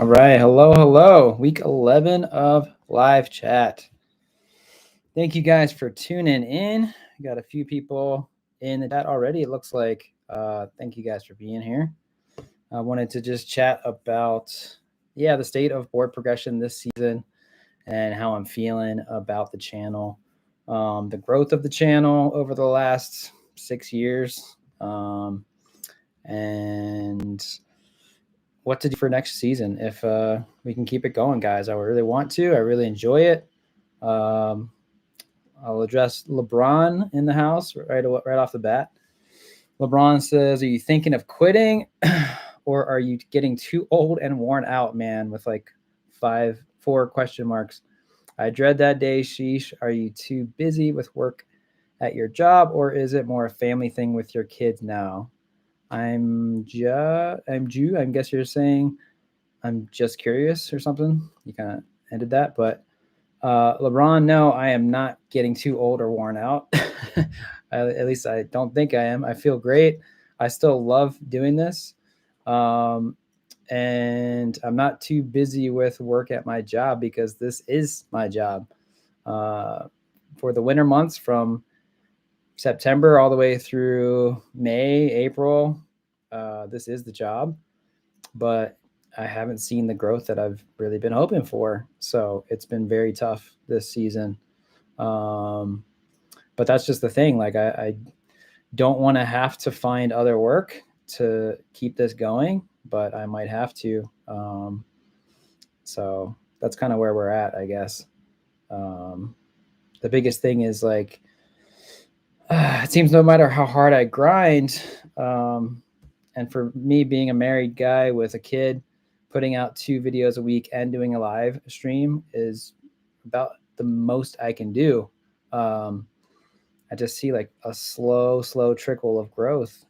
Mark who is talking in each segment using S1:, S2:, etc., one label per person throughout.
S1: All right. Hello, hello. Week 11 of live chat. Thank you guys for tuning in. We got a few people in the chat already, it looks like. Thank you guys for being here. I wanted to just chat about, the state of board progression this season and how I'm feeling about the channel, the growth of the channel over the last 6 years, and what to do for next season if we can keep it going, guys. I really want to. I really enjoy it. I'll address LeBron in the house right off the bat. LeBron says, "Are you thinking of quitting, or are you getting too old and worn out, man?" With like 4 question marks. I dread that day. Sheesh. Are you too busy with work at your job, or is it more a family thing with your kids now? I'm Jew. I guess you're saying I'm just curious or something. You kind of ended that, but LeBron, no, I am not getting too old or worn out. At least I don't think I am. I feel great. I still love doing this. And I'm not too busy with work at my job because this is my job. For the winter months from September all the way through May, April, this is the job. But I haven't seen the growth that I've really been hoping for. So it's been very tough this season. But that's just the thing. Like I don't want to have to find other work to keep this going, but I might have to. So that's kind of where we're at, I guess. The biggest thing is like, it seems no matter how hard I grind, and for me being a married guy with a kid, putting out 2 videos a week and doing a live stream is about the most I can do. I just see like a slow trickle of growth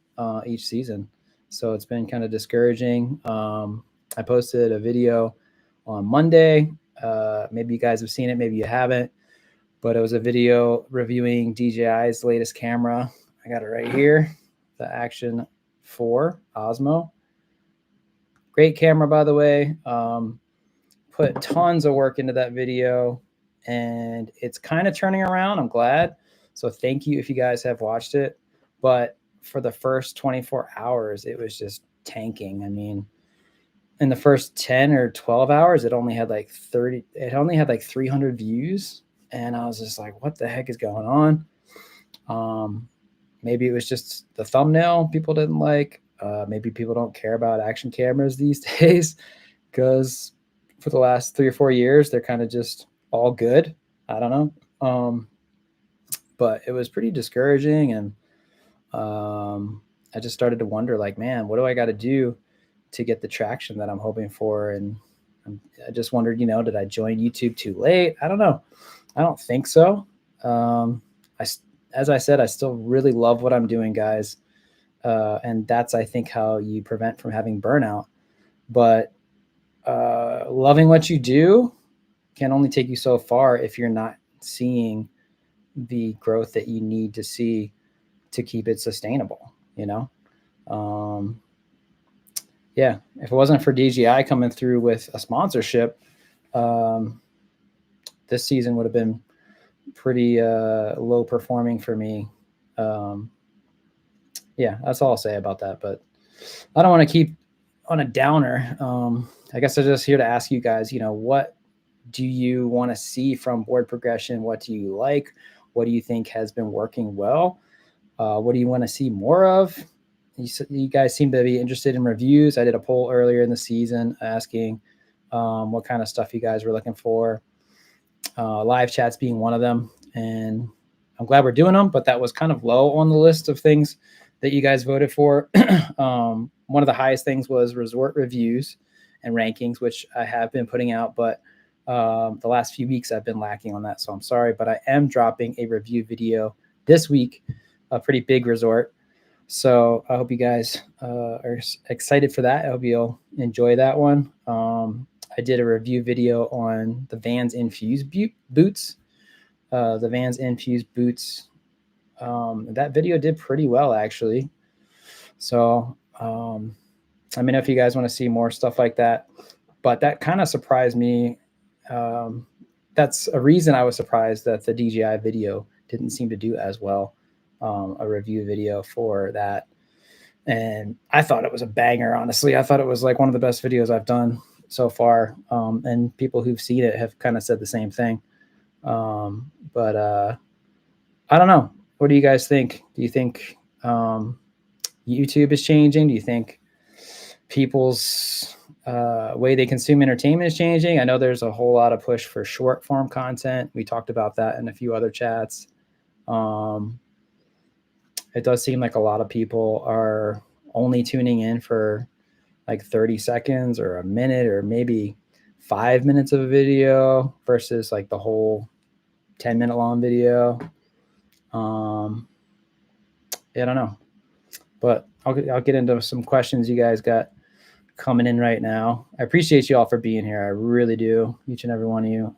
S1: each season. So it's been kind of discouraging. I posted a video on Monday. Maybe you guys have seen it, maybe you haven't, but it was a video reviewing DJI's latest camera. I got it right here, the Action 4 Osmo. Great camera, by the way. Put tons of work into that video, and it's kind of turning around. I'm glad. So thank you if you guys have watched it. But for the first 24 hours, it was just tanking. I mean, in the first 10 or 12 hours, it only had like 300 views. And I was just like, what the heck is going on? Maybe it was just the thumbnail people didn't like. Maybe people don't care about action cameras these days because for the last 3 or 4 years, they're kind of just all good. I don't know. But it was pretty discouraging. And I just started to wonder, like, man, what do I got to do to get the traction that I'm hoping for? And I just wondered, did I join YouTube too late? I don't know. I don't think so. As I said, I still really love what I'm doing, guys. And that's, I think, how you prevent from having burnout. But loving what you do can only take you so far if you're not seeing the growth that you need to see to keep it sustainable, Yeah, if it wasn't for DJI coming through with a sponsorship, this season would have been pretty low performing for me. Yeah, that's all I'll say about that. But I don't want to keep on a downer. I guess I'm just here to ask you guys, what do you want to see from board progression? What do you like? What do you think has been working well? What do you want to see more of? You guys seem to be interested in reviews. I did a poll earlier in the season asking what kind of stuff you guys were looking for. Live chats being one of them. And I'm glad we're doing them, but that was kind of low on the list of things that you guys voted for. One of the highest things was resort reviews and rankings, which I have been putting out, but the last few weeks I've been lacking on that. So I'm sorry, but I am dropping a review video this week, a pretty big resort. So I hope you guys are excited for that. I hope you'll enjoy that one. I did a review video on the Vans Infused boots. The Vans Infused boots. That video did pretty well, actually. So let me know if you guys want to see more stuff like that. But that kind of surprised me. That's a reason I was surprised that the DJI video didn't seem to do as well. A review video for that. And I thought it was a banger, honestly. I thought it was like one of the best videos I've done so far. And people who've seen it have kind of said the same thing. But I don't know. What do you guys think? Do you think YouTube is changing? Do you think people's way they consume entertainment is changing? I know there's a whole lot of push for short form content. We talked about that in a few other chats. It does seem like a lot of people are only tuning in for like 30 seconds or a minute or maybe 5 minutes of a video versus like the whole 10-minute long video. I don't know, but I'll get into some questions you guys got coming in right now. I appreciate you all for being here. I really do, each and every one of you.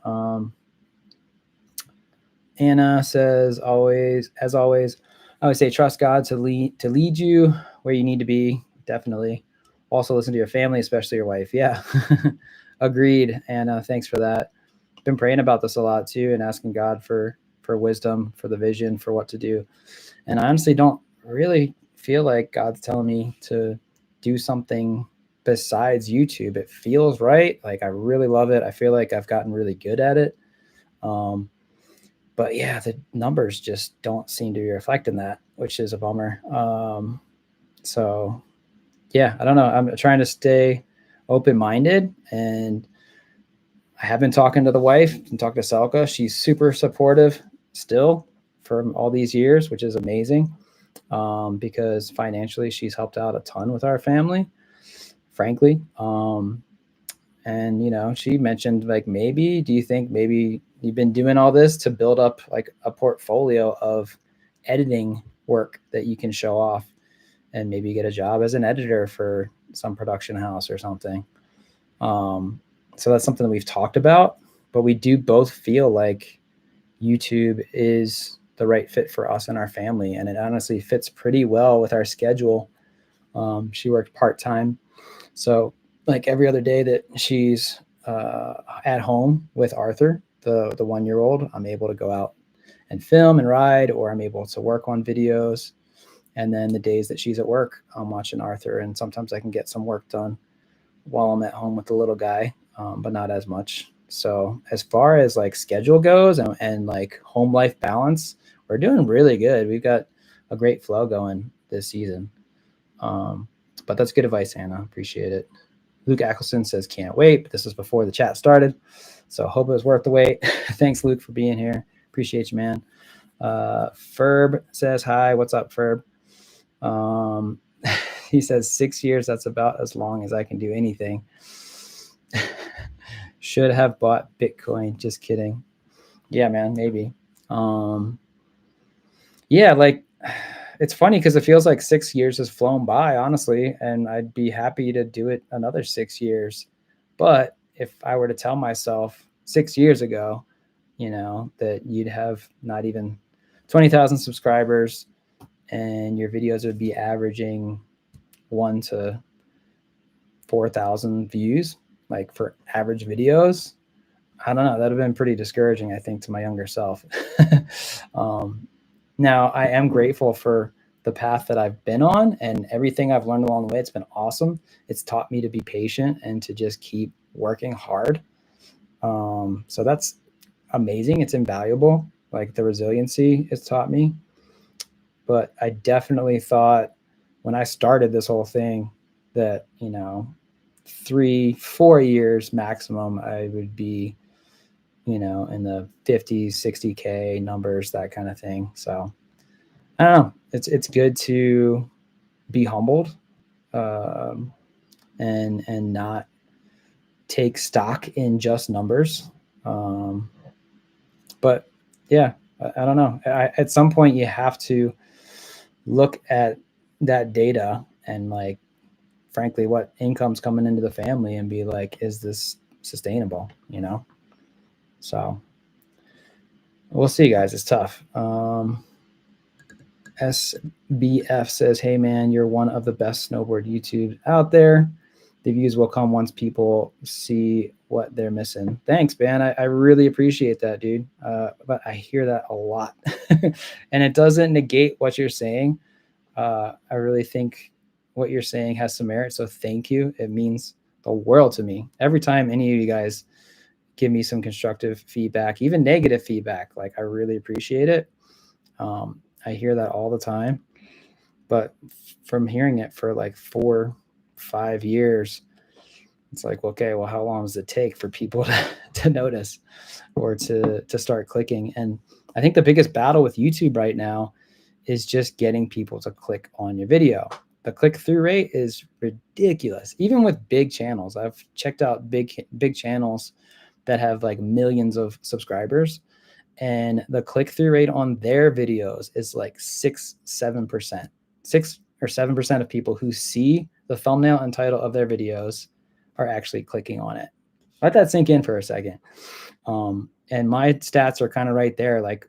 S1: Anna says, as always, I would say trust God to lead you where you need to be. Definitely. Also listen to your family, especially your wife. Yeah, agreed. Anna, thanks for that. Been praying about this a lot too, and asking God for wisdom, for the vision, for what to do. And I honestly don't really feel like God's telling me to do something besides YouTube. It feels right. Like I really love it. I feel like I've gotten really good at it. But yeah, the numbers just don't seem to be reflecting that, which is a bummer. So yeah, I don't know. I'm trying to stay open-minded, and I have been talking to the wife and talking to Selka. She's super supportive still for all these years, which is amazing. Because financially she's helped out a ton with our family, frankly. And you know, she mentioned like, do you think maybe you've been doing all this to build up like a portfolio of editing work that you can show off and maybe get a job as an editor for some production house or something. So that's something that we've talked about, but we do both feel like YouTube is the right fit for us and our family. And it honestly fits pretty well with our schedule. She worked part-time. So like every other day that she's at home with Arthur, the 1-year-old, I'm able to go out and film and ride, or I'm able to work on videos. And then the days that she's at work, I'm watching Arthur, and sometimes I can get some work done while I'm at home with the little guy, but not as much. So as far as like schedule goes and like home life balance, we're doing really good. We've got a great flow going this season. But that's good advice, Hannah. Appreciate it. Luke Ackelson says, can't wait, but this is before the chat started. So hope it was worth the wait. Thanks, Luke, for being here. Appreciate you, man. Ferb says, hi, what's up, Ferb? He says 6 years. That's about as long as I can do anything. Should have bought Bitcoin. Just kidding. Yeah, man, maybe. Yeah, like it's funny because it feels like 6 years has flown by, honestly, and I'd be happy to do it another 6 years. But if I were to tell myself 6 years ago, you know, that you'd have not even 20,000 subscribers and your videos would be averaging 1 to 4,000 views, like for average videos, I don't know. That would have been pretty discouraging, I think, to my younger self. Now, I am grateful for the path that I've been on and everything I've learned along the way. It's been awesome. It's taught me to be patient and to just keep working hard. So that's amazing. It's invaluable. Like the resiliency it's taught me. But I definitely thought when I started this whole thing that, you know, 3-4 years maximum, I would be, you know, in the 50, 60K numbers, that kind of thing. So I don't know. It's good to be humbled and not take stock in just numbers. But yeah, I don't know. At some point you have to look at that data and like, frankly, what income's coming into the family and be like, is this sustainable, you know? So we'll see, guys. It's tough. SBF says, hey man, you're one of the best snowboard YouTube out there. The views will come once people see what they're missing. Thanks, man. I really appreciate that, dude. But I hear that a lot. And it doesn't negate what you're saying. I really think what you're saying has some merit. So thank you. It means the world to me. Every time any of you guys give me some constructive feedback, even negative feedback, like I really appreciate it. I hear that all the time. But from hearing it for like 4-5 years, it's like, okay, well, how long does it take for people to notice or to start clicking? And I think the biggest battle with YouTube right now is just getting people to click on your video. The click-through rate is ridiculous, even with big channels. I've checked out big channels that have like millions of subscribers, and the click-through rate on their videos is like 6-7%. 6 or 7% of people who see the thumbnail and title of their videos are actually clicking on it. Let that sink in for a second. And my stats are kind of right there. Like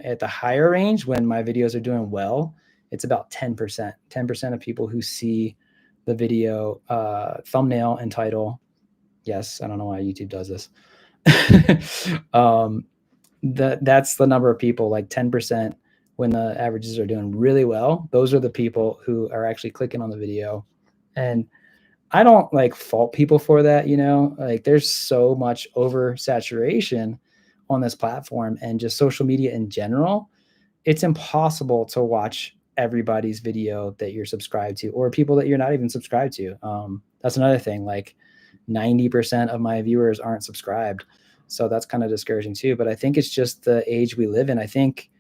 S1: at the higher range, when my videos are doing well, it's about 10%. 10% of people who see the video thumbnail and title. Yes, I don't know why YouTube does this. That's the number of people, like 10%. When the averages are doing really well, those are the people who are actually clicking on the video. And I don't like fault people for that, you know, like there's so much oversaturation on this platform and just social media in general. It's impossible to watch everybody's video that you're subscribed to, or people that you're not even subscribed to. That's another thing, like 90% of my viewers aren't subscribed. So that's kind of discouraging too. But I think it's just the age we live in. I think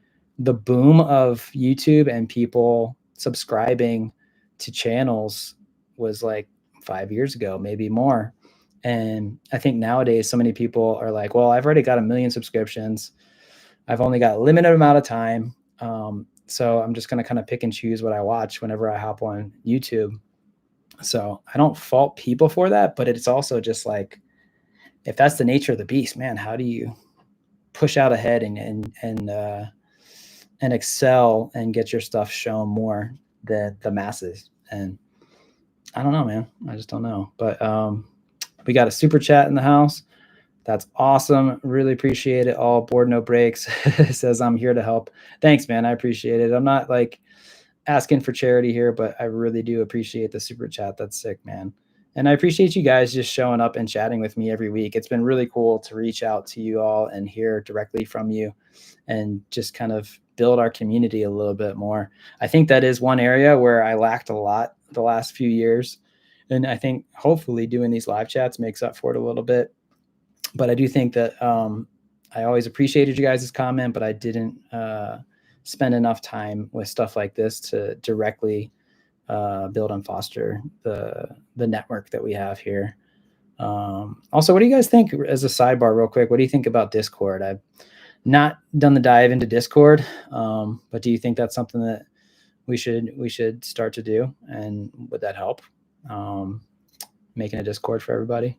S1: the boom of YouTube and people subscribing to channels was like 5 years ago, maybe more. And I think nowadays so many people are like, well, I've already got 1 million subscriptions. I've only got a limited amount of time. So I'm just going to kind of pick and choose what I watch whenever I hop on YouTube. So I don't fault people for that, but it's also just like, if that's the nature of the beast, man, how do you push out ahead and excel and get your stuff shown more than the masses? And I don't know, man. I just don't know. But we got a super chat in the house. That's awesome. Really appreciate it. All board no breaks says I'm here to help. Thanks, man. I appreciate it. I'm not like asking for charity here, but I really do appreciate the super chat. That's sick, man. And I appreciate you guys just showing up and chatting with me every week. It's been really cool to reach out to you all and hear directly from you and just kind of build our community a little bit more. I think that is one area where I lacked a lot the last few years. And I think hopefully doing these live chats makes up for it a little bit. But I do think that I always appreciated you guys' comment, but I didn't spend enough time with stuff like this to directly build and foster the network that we have here. Also, what do you guys think, as a sidebar real quick, what do you think about Discord? I've not done the dive into Discord, but do you think that's something that we should start to do? And would that help, making a Discord for everybody?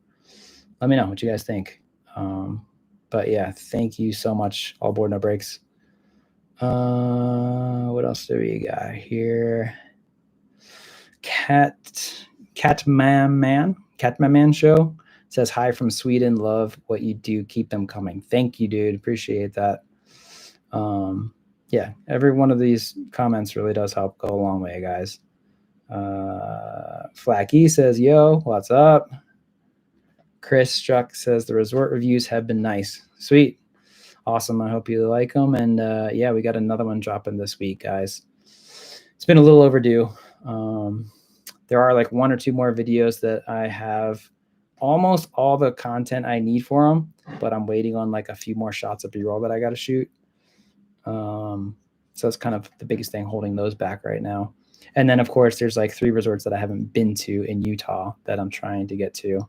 S1: Let me know what you guys think. But yeah, thank you so much. All board no breaks. What else do we got here? Catman Show says hi from Sweden. Love what you do. Keep them coming. Thank you, dude. Appreciate that. Yeah, every one of these comments really does help go a long way, guys. Flacky says, yo, what's up? Chris Struck says the resort reviews have been nice. Sweet. Awesome. I hope you like them. And yeah, we got another one dropping this week, guys. It's been a little overdue. There are like 1 or 2 more videos that I have almost all the content I need for them, but I'm waiting on like a few more shots of B-roll that I got to shoot. So that's kind of the biggest thing holding those back right now. And then of course there's like 3 resorts that I haven't been to in Utah that I'm trying to get to.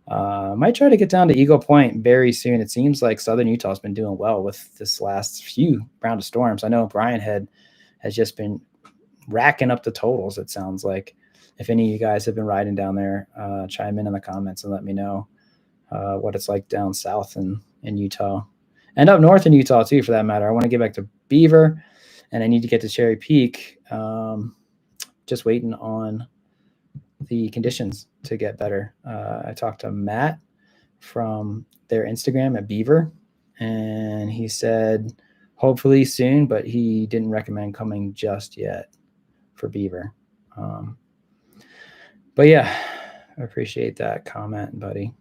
S1: Might try to get down to Eagle Point very soon. It seems like Southern Utah has been doing well with this last few round of storms. I know Brian has just been racking up the totals, it sounds like. If any of you guys have been riding down there, chime in the comments and let me know what it's like down south in Utah. And up north in Utah too, for that matter. I want to get back to Beaver, and I need to get to Cherry Peak. Just waiting on the conditions to get better. I talked to Matt from their Instagram at Beaver, and he said hopefully soon, but he didn't recommend coming just yet for Beaver. But yeah, I appreciate that comment, buddy.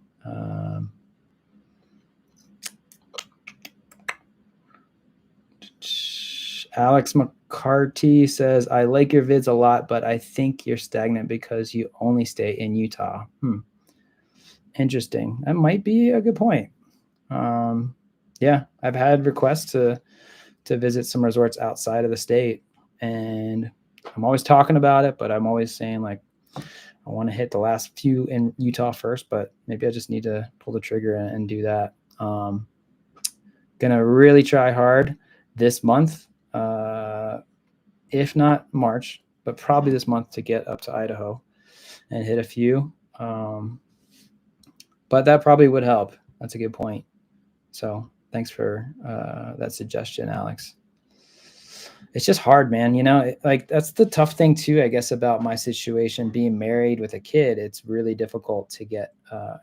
S1: Alex McCarty says, I like your vids a lot, but I think you're stagnant because you only stay in Utah. Interesting. That might be a good point. Yeah, I've had requests to visit some resorts outside of the state, and I'm always talking about it, but I'm always saying like, I want to hit the last few in Utah first, but maybe I just need to pull the trigger and do that. Gonna really try hard this month, if not March, but probably this month to get up to Idaho and hit a few. But that probably would help. That's a good point. So thanks for that suggestion, Alex. It's just hard, man. You know, like that's the tough thing too, I guess, about my situation being married with a kid. It's really difficult to get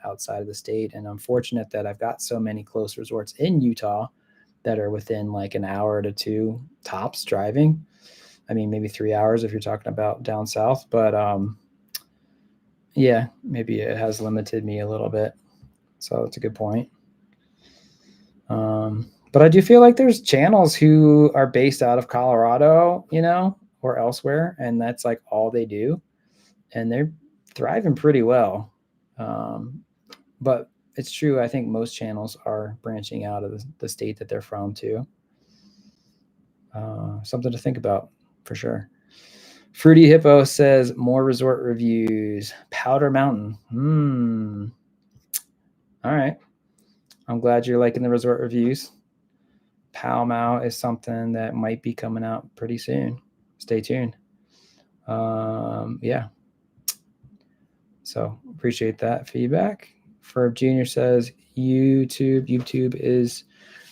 S1: outside of the state. And I'm fortunate that I've got so many close resorts in Utah that are within like an hour to two tops driving. I mean, maybe 3 hours if you're talking about down south, but yeah, maybe it has limited me a little bit. So it's a good point. But I do feel like there's channels who are based out of Colorado, you know, or elsewhere, and that's like all they do, and they're thriving pretty well. But it's true. I think most channels are branching out of the state that they're from too. Something to think about for sure. Fruity Hippo says more resort reviews. Powder Mountain. All right. I'm glad you're liking the resort reviews. Pow Mau is something that might be coming out pretty soon. Stay tuned. Yeah. So appreciate that feedback. Ferb Jr. says YouTube is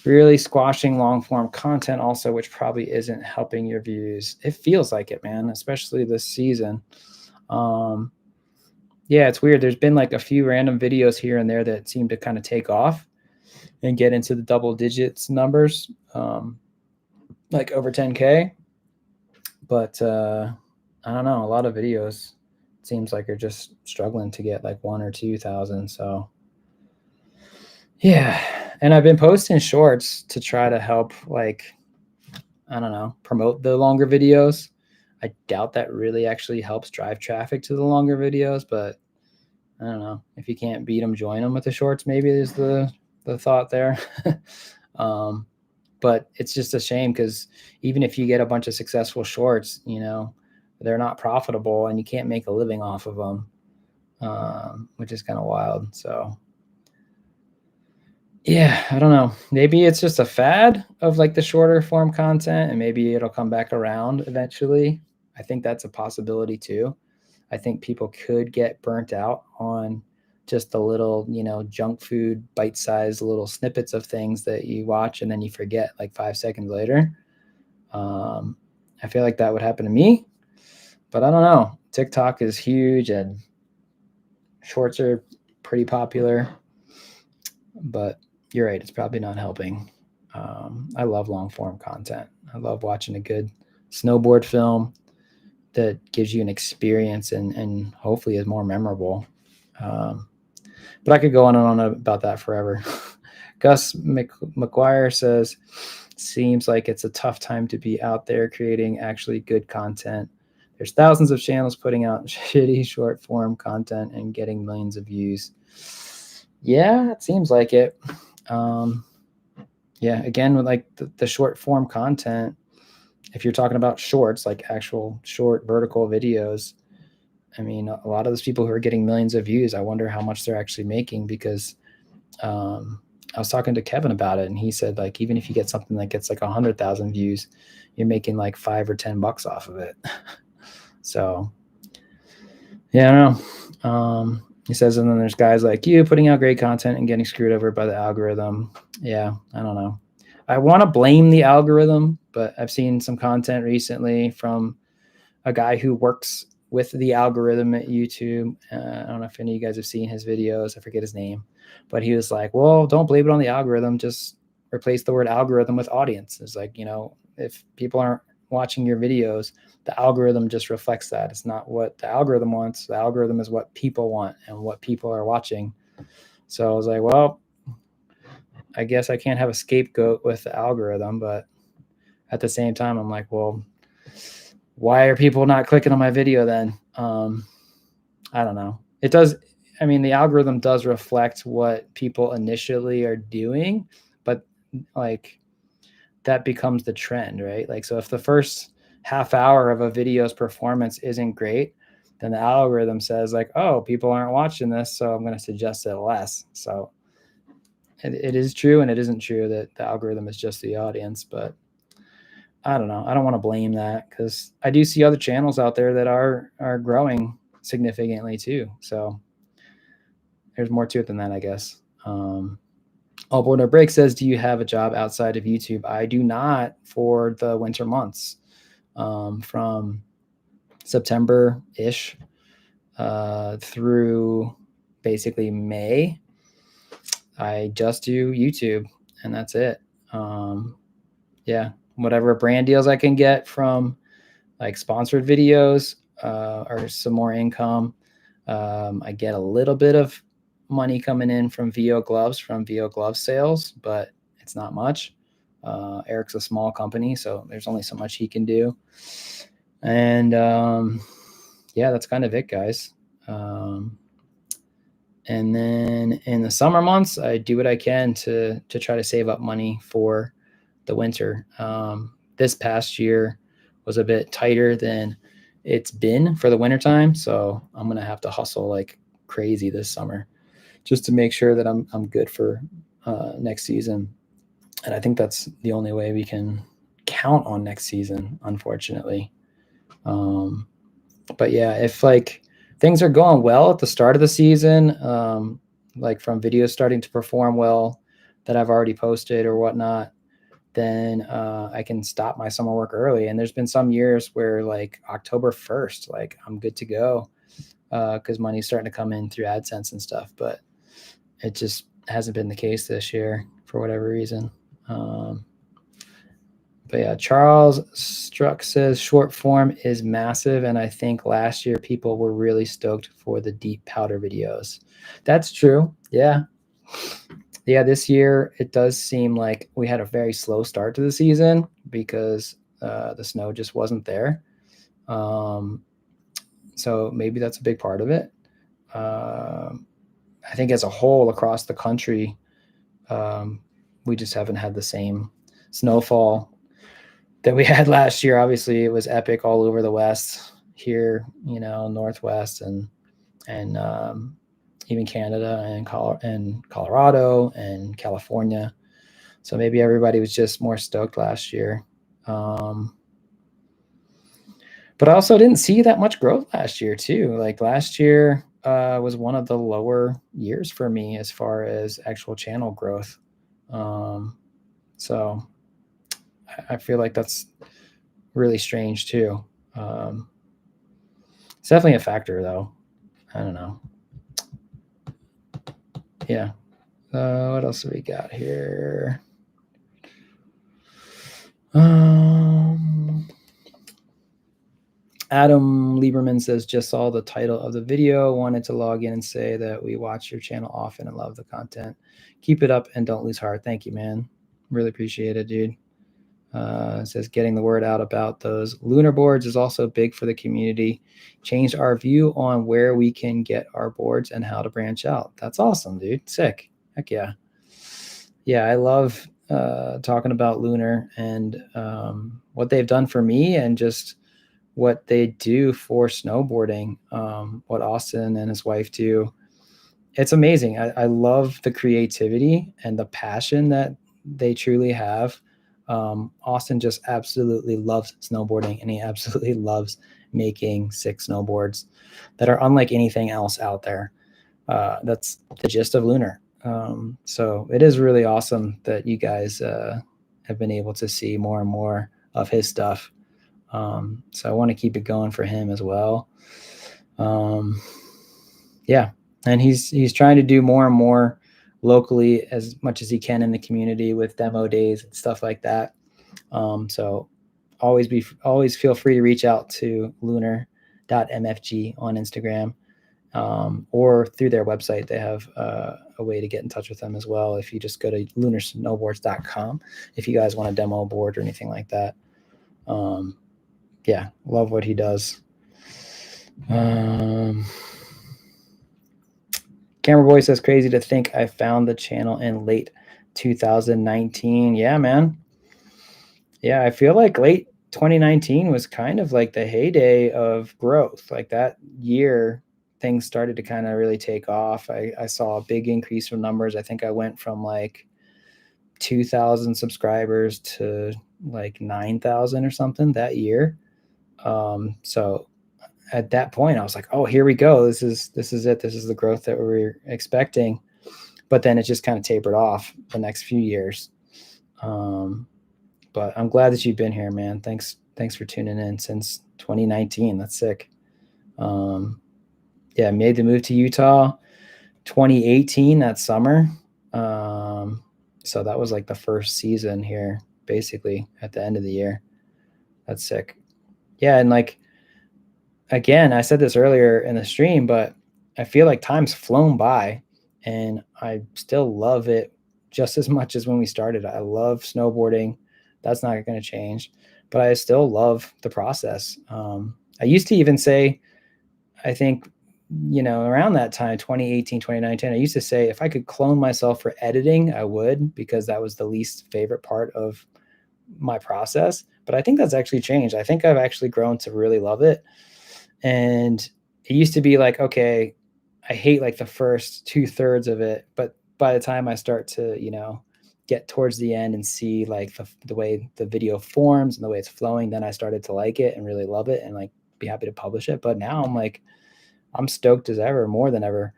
S1: really squashing long form content also, which probably isn't helping your views. It feels like it, man, especially this season. Yeah, it's weird. There's been like a few random videos here and there that seem to kind of take off and get into the double digits numbers, like over 10K. But I don't know. A lot of videos seems like are just struggling to get like 1,000 or 2,000. So yeah. And I've been posting shorts to try to help, like, I don't know, promote the longer videos. I doubt that really actually helps drive traffic to the longer videos, but I don't know. If you can't beat them, join them with the shorts. Maybe is the thought there. But it's just a shame because even if you get a bunch of successful shorts, you know, they're not profitable and you can't make a living off of them, which is kind of wild. So yeah, I don't know. Maybe it's just a fad of like the shorter form content and maybe it'll come back around eventually. I think that's a possibility too. I think people could get burnt out on just the little, you know, junk food, bite-sized little snippets of things that you watch and then you forget like 5 seconds later. I feel like that would happen to me, but I don't know. TikTok is huge and shorts are pretty popular, but you're right. It's probably not helping. I love long form content. I love watching a good snowboard film that gives you an experience and hopefully is more memorable. But I could go on and on about that forever. Gus McGuire says, seems like it's a tough time to be out there creating actually good content. There's thousands of channels putting out shitty short form content and getting millions of views. Yeah, it seems like it. Yeah, again, with like the short form content, if you're talking about shorts, like actual short vertical videos, I mean, a lot of those people who are getting millions of views, I wonder how much they're actually making because I was talking to Kevin about it and he said like, even if you get something that gets like 100,000 views, you're making like $5 or $10 off of it. So yeah, I don't know. He says, and then there's guys like you putting out great content and getting screwed over by the algorithm. Yeah, I don't know. I want to blame the algorithm, but I've seen some content recently from a guy who works with the algorithm at YouTube. I don't know if any of you guys have seen his videos. I forget his name, but he was like, well, don't blame it on the algorithm. Just replace the word algorithm with audience. It's like, if people aren't watching your videos, the algorithm just reflects that. It's not what the algorithm wants. The algorithm is what people want and what people are watching. So I was like, well, I guess I can't have a scapegoat with the algorithm, but at the same time, I'm like, well, why are people not clicking on my video then? I don't know. It does. I mean, the algorithm does reflect what people initially are doing, but like that becomes the trend, right? Like, so if the first half hour of a video's performance isn't great, then the algorithm says like, oh, people aren't watching this, so I'm going to suggest it less. So it is true and it isn't true that the algorithm is just the audience, but I don't know. I don't want to blame that because I do see other channels out there that are growing significantly too. So there's more to it than that, I guess. All Board No Break says, do you have a job outside of YouTube? I do not for the winter months. From September-ish through basically May, I just do YouTube and that's it. Yeah, whatever brand deals I can get from like sponsored videos or some more income. I get a little bit of money coming in from VO Gloves, from VO Glove sales, but it's not much. Eric's a small company, so there's only so much he can do. And yeah, that's kind of it, guys. And then in the summer months, I do what I can to try to save up money for the winter. This past year was a bit tighter than it's been for the wintertime, so I'm gonna have to hustle like crazy this summer just to make sure that I'm good for next season. And I think that's the only way we can count on next season, unfortunately. But yeah, if like things are going well at the start of the season, like from videos starting to perform well that I've already posted or whatnot, then I can stop my summer work early. And there's been some years where like October 1st, like I'm good to go because money's starting to come in through AdSense and stuff. But it just hasn't been the case this year for whatever reason. But yeah, Charles Struck says short form is massive. And I think last year people were really stoked for the deep powder videos. That's true. Yeah. Yeah, this year it does seem like we had a very slow start to the season because the snow just wasn't there. So maybe that's a big part of it. I think as a whole across the country, we just haven't had the same snowfall that we had last year. Obviously, it was epic all over the West, here, Northwest, and even Canada and Colorado and California. So maybe everybody was just more stoked last year. But I also didn't see that much growth last year too. Like last year was one of the lower years for me as far as actual channel growth. So I feel like that's really strange too. It's definitely a factor though. I don't know. Yeah. What else do we got here? Adam Lieberman says, just saw the title of the video, wanted to log in and say that we watch your channel often and love the content. Keep it up and don't lose heart. Thank you, man. Really appreciate it, dude. It says getting the word out about those lunar boards is also big for the community. Changed our view on where we can get our boards and how to branch out. That's awesome, dude. Sick. Heck yeah. Yeah, I love talking about Lunar and what they've done for me and just what they do for snowboarding, what Austin and his wife do. It's amazing. I love the creativity and the passion that they truly have. Austin just absolutely loves snowboarding and he absolutely loves making sick snowboards that are unlike anything else out there. That's the gist of Lunar. So it is really awesome that you guys have been able to see more and more of his stuff. So I want to keep it going for him as well. Yeah, and he's trying to do more and more locally as much as he can in the community with demo days and stuff like that. So always feel free to reach out to lunar.mfg on Instagram, or through their website. They have a way to get in touch with them as well. If you just go to lunarsnowboards.com, if you guys want a demo board or anything like that. Yeah, love what he does. Camera Boy says, crazy to think I found the channel in late 2019. Yeah, man. Yeah, I feel like late 2019 was kind of like the heyday of growth. Like that year, things started to kind of really take off. I saw a big increase from numbers. I think I went from like 2,000 subscribers to like 9,000 or something that year. So at that point I was like, oh, here we go. This is it. This is the growth that we were expecting. But then it just kind of tapered off the next few years. But I'm glad that you've been here, man. Thanks for tuning in since 2019. That's sick. Yeah, made the move to Utah 2018 that summer. So that was like the first season here, basically at the end of the year. That's sick. Yeah, and like, again, I said this earlier in the stream, but I feel like time's flown by and I still love it just as much as when we started. I love snowboarding. That's not going to change, but I still love the process. I used to even say, I think, around that time, 2018, 2019, I used to say if I could clone myself for editing, I would, because that was the least favorite part of my process. But I think that's actually changed. I think I've actually grown to really love it. And it used to be like, okay, I hate like the first 2/3 of it, but by the time I start to, get towards the end and see like the way the video forms and the way it's flowing, then I started to like it and really love it and like be happy to publish it. But now I'm like, I'm stoked as ever, more than ever,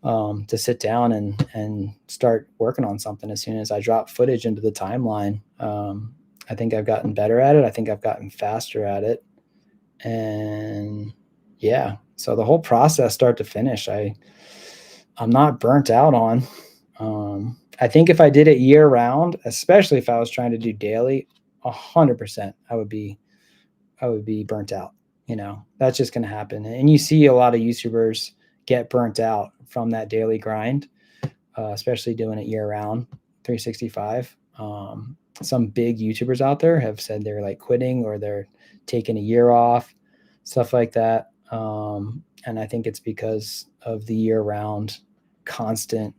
S1: to sit down and start working on something as soon as I drop footage into the timeline. I think I've gotten better at it. I think I've gotten faster at it. And yeah, so the whole process, start to finish, I'm not burnt out on. I think if I did it year round, especially if I was trying to do daily, 100%, I would be burnt out. That's just going to happen. And you see a lot of YouTubers get burnt out from that daily grind, especially doing it year round, 365. Some big YouTubers out there have said they're like quitting or they're taking a year off, stuff like that. And I think it's because of the year round constant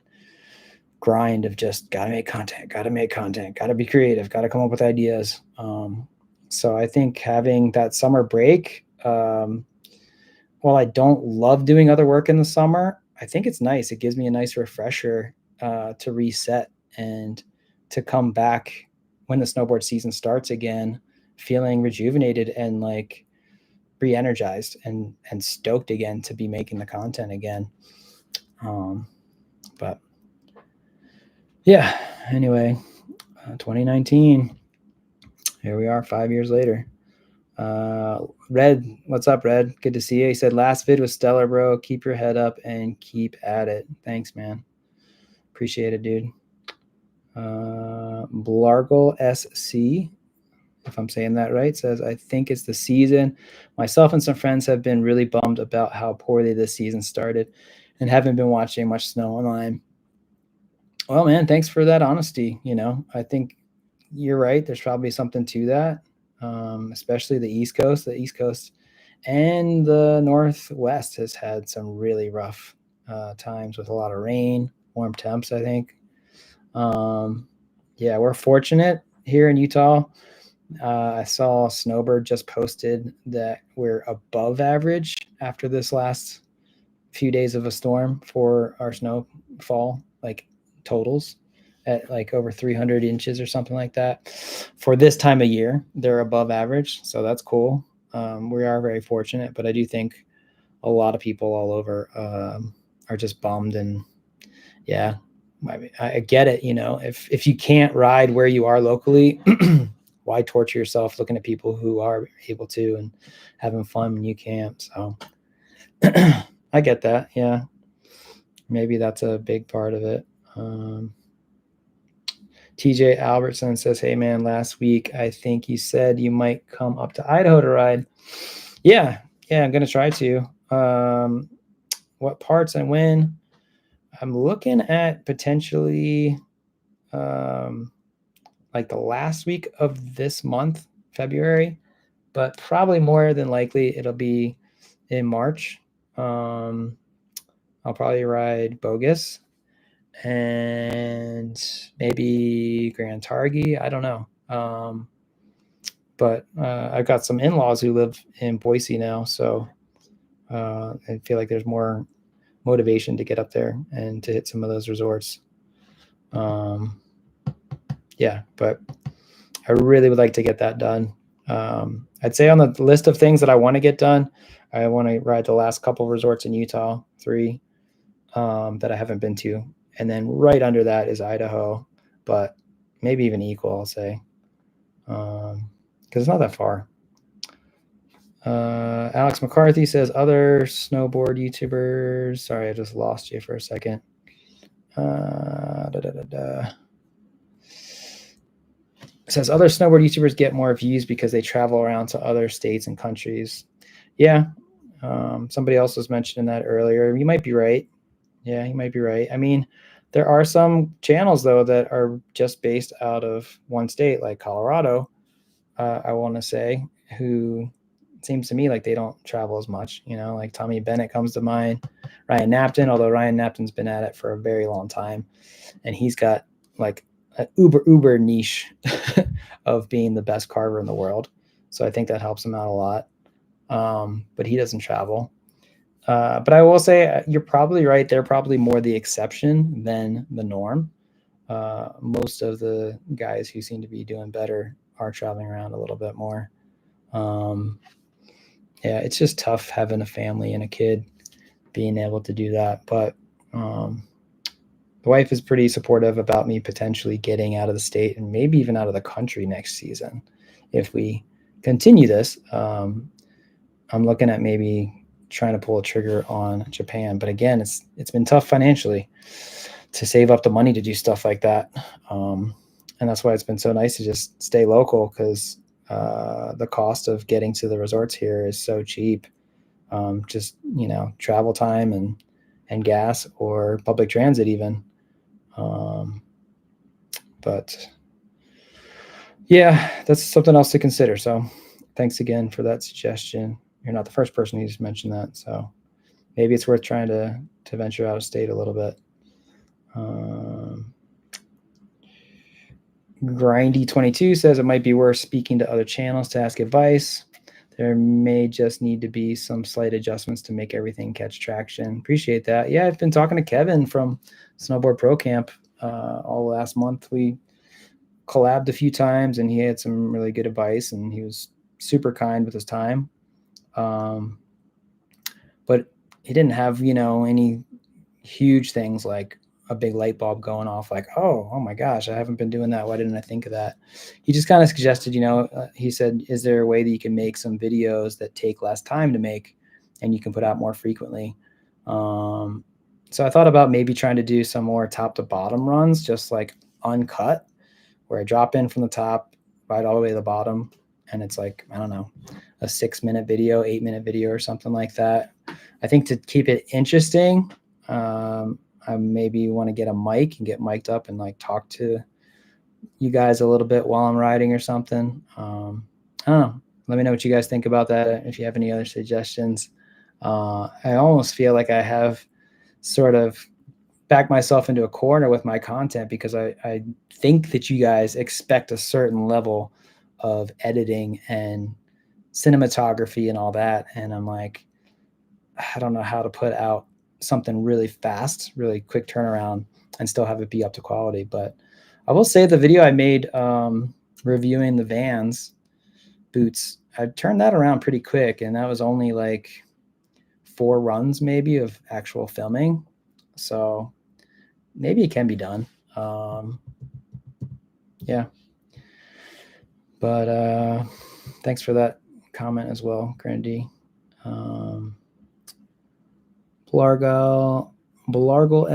S1: grind of just gotta make content, gotta be creative, gotta come up with ideas. So I think having that summer break, while I don't love doing other work in the summer, I think it's nice. It gives me a nice refresher to reset and to come back when the snowboard season starts again, feeling rejuvenated and like re-energized and stoked again to be making the content again. But yeah, anyway, 2019, here we are 5 years later. Red, what's up, Red? Good to see you. He said, last vid was stellar, bro. Keep your head up and keep at it. Thanks, man. Appreciate it, dude. Blargle SC, if I'm saying that right, says, I think it's the season. Myself and some friends have been really bummed about how poorly this season started and haven't been watching much snow online. Well, man, thanks for that honesty. I think you're right. There's probably something to that, especially the East Coast. The East Coast and the Northwest has had some really rough times with a lot of rain, warm temps, I think. Yeah, we're fortunate here in Utah. I saw Snowbird just posted that we're above average after this last few days of a storm for our snowfall, like totals at like over 300 inches or something like that. For this time of year, they're above average. So that's cool. We are very fortunate, but I do think a lot of people all over are just bummed. And yeah, I get it. If you can't ride where you are locally, why torture yourself looking at people who are able to and having fun when you can't? So I get that. Yeah. Maybe that's a big part of it. TJ Albertson says, hey man, last week, I think you said you might come up to Idaho to ride. Yeah. I'm going to try to. What parts and when? I'm looking at potentially like the last week of this month, February, but probably more than likely it'll be in March. I'll probably ride Bogus and maybe Grand Targhee. I don't know. But I've got some in-laws who live in Boise now, so I feel like there's more motivation to get up there and to hit some of those resorts. Yeah, but I really would like to get that done. I'd say on the list of things that I want to get done, I want to ride the last couple of resorts in Utah, 3 that I haven't been to. And then right under that is Idaho, but maybe even equal, I'll say, because it's not that far. Alex McCarthy says, other snowboard YouTubers. Sorry, I just lost you for a second. It says other snowboard YouTubers get more views because they travel around to other states and countries. Yeah. Somebody else was mentioning that earlier. You might be right. Yeah, you might be right. I mean, there are some channels, though, that are just based out of one state, like Colorado, I want to say, who seems to me like they don't travel as much. Like Tommy Bennett comes to mind, Ryan Napton, although Ryan Napton's been at it for a very long time. And he's got like an uber niche of being the best carver in the world. So I think that helps him out a lot. But he doesn't travel. But I will say you're probably right. They're probably more the exception than the norm. Most of the guys who seem to be doing better are traveling around a little bit more. Yeah, it's just tough having a family and a kid being able to do that. But the wife is pretty supportive about me potentially getting out of the state and maybe even out of the country next season. If we continue this, I'm looking at maybe trying to pull a trigger on Japan. But again, it's been tough financially to save up the money to do stuff like that. And that's why it's been so nice to just stay local, because the cost of getting to the resorts here is so cheap. Just, travel time and gas or public transit even. But yeah, that's something else to consider. So thanks again for that suggestion. You're not the first person who's mentioned that. So maybe it's worth trying to venture out of state a little bit. Grindy22 says it might be worth speaking to other channels to ask advice. There may just need to be some slight adjustments to make everything catch traction. Appreciate that. Yeah, I've been talking to Kevin from Snowboard Pro Camp all last month. We collabed a few times, and he had some really good advice, and he was super kind with his time. But he didn't have, any huge things like a big light bulb going off like, oh my gosh, I haven't been doing that. Why didn't I think of that? He just kind of suggested, he said, is there a way that you can make some videos that take less time to make and you can put out more frequently? So I thought about maybe trying to do some more top to bottom runs, just like uncut, where I drop in from the top, right all the way to the bottom. And it's like, I don't know, a 6-minute video, 8-minute video or something like that. I think to keep it interesting, I maybe want to get a mic and get mic'd up and like talk to you guys a little bit while I'm riding or something. I don't know. Let me know what you guys think about that. If you have any other suggestions. I almost feel like I have sort of backed myself into a corner with my content, because I think that you guys expect a certain level of editing and cinematography and all that. And I'm like, I don't know how to put out something really fast, really quick turnaround and still have it be up to quality. But I will say the video I made reviewing the Vans boots, I turned that around pretty quick, and that was only like 4 runs maybe of actual filming. So maybe it can be done. Yeah. But thanks for that comment as well, Grandy. Belargal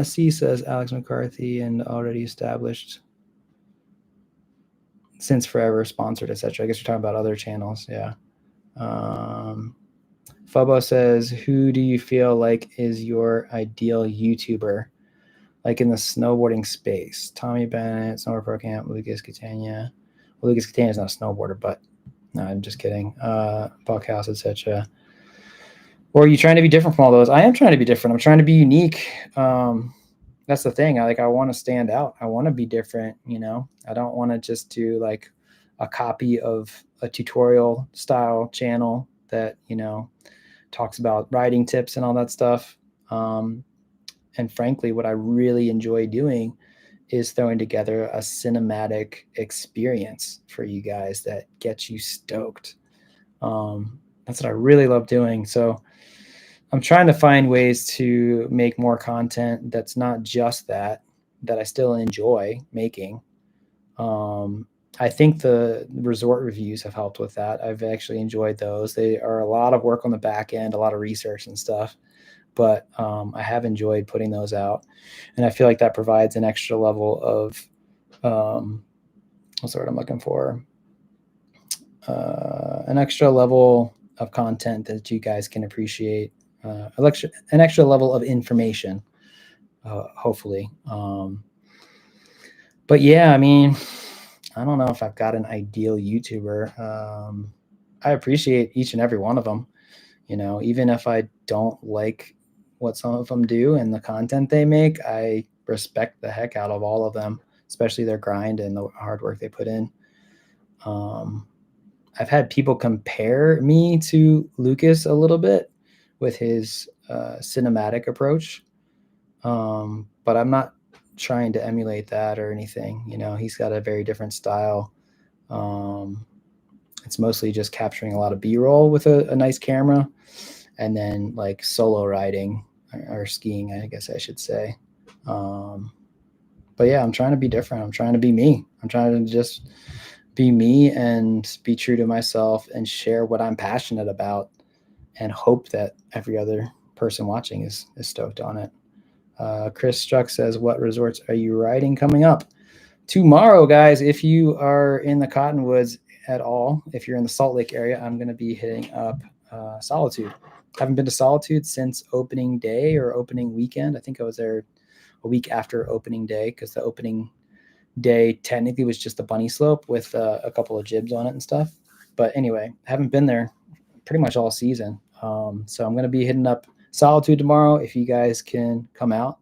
S1: SC says Alex McCarthy and already established since forever, sponsored, etc. I guess you're talking about other channels. Yeah. Fobo says, who do you feel like is your ideal YouTuber, like in the snowboarding space? Tommy Bennett, Snowboard Pro Camp, Lucas Catania. Well, Lucas Catania is not a snowboarder, but no, I'm just kidding. Buckhouse, etc. Or are you trying to be different from all those? I am trying to be different. I'm trying to be unique. That's the thing. I want to stand out. I want to be different. I don't want to just do like a copy of a tutorial style channel that talks about riding tips and all that stuff. And frankly, what I really enjoy doing is throwing together a cinematic experience for you guys that gets you stoked. That's what I really love doing. So I'm trying to find ways to make more content that's not just that I still enjoy making. I think the resort reviews have helped with that. I've actually enjoyed those. They are a lot of work on the back end, a lot of research and stuff, but I have enjoyed putting those out. And I feel like that provides an extra level of, what's the word I'm looking for? An extra level of content that you guys can appreciate, an extra level of information, hopefully. But yeah, I mean, I don't know if I've got an ideal YouTuber. I appreciate each and every one of them. Even if I don't like what some of them do and the content they make, I respect the heck out of all of them, especially their grind and the hard work they put in. I've had people compare me to Lucas a little bit with his cinematic approach, but I'm not trying to emulate that or anything. He's got a very different style. It's mostly just capturing a lot of B-roll with a nice camera, and then like solo riding or skiing, I guess I should say. But yeah, I'm trying to be different. I'm trying to be me. I'm trying to just be me and be true to myself and share what I'm passionate about, and hope that every other person watching is stoked on it. Chris Struck says, what resorts are you riding coming up? Tomorrow, guys, if you are in the Cottonwoods at all, if you're in the Salt Lake area, I'm going to be hitting up Solitude. Haven't been to Solitude since opening day or opening weekend. I think I was there a week after opening day, because the opening day technically was just a bunny slope with a couple of jibs on it and stuff. But anyway, haven't been there pretty much all season. So I'm going to be hitting up Solitude tomorrow. If you guys can come out,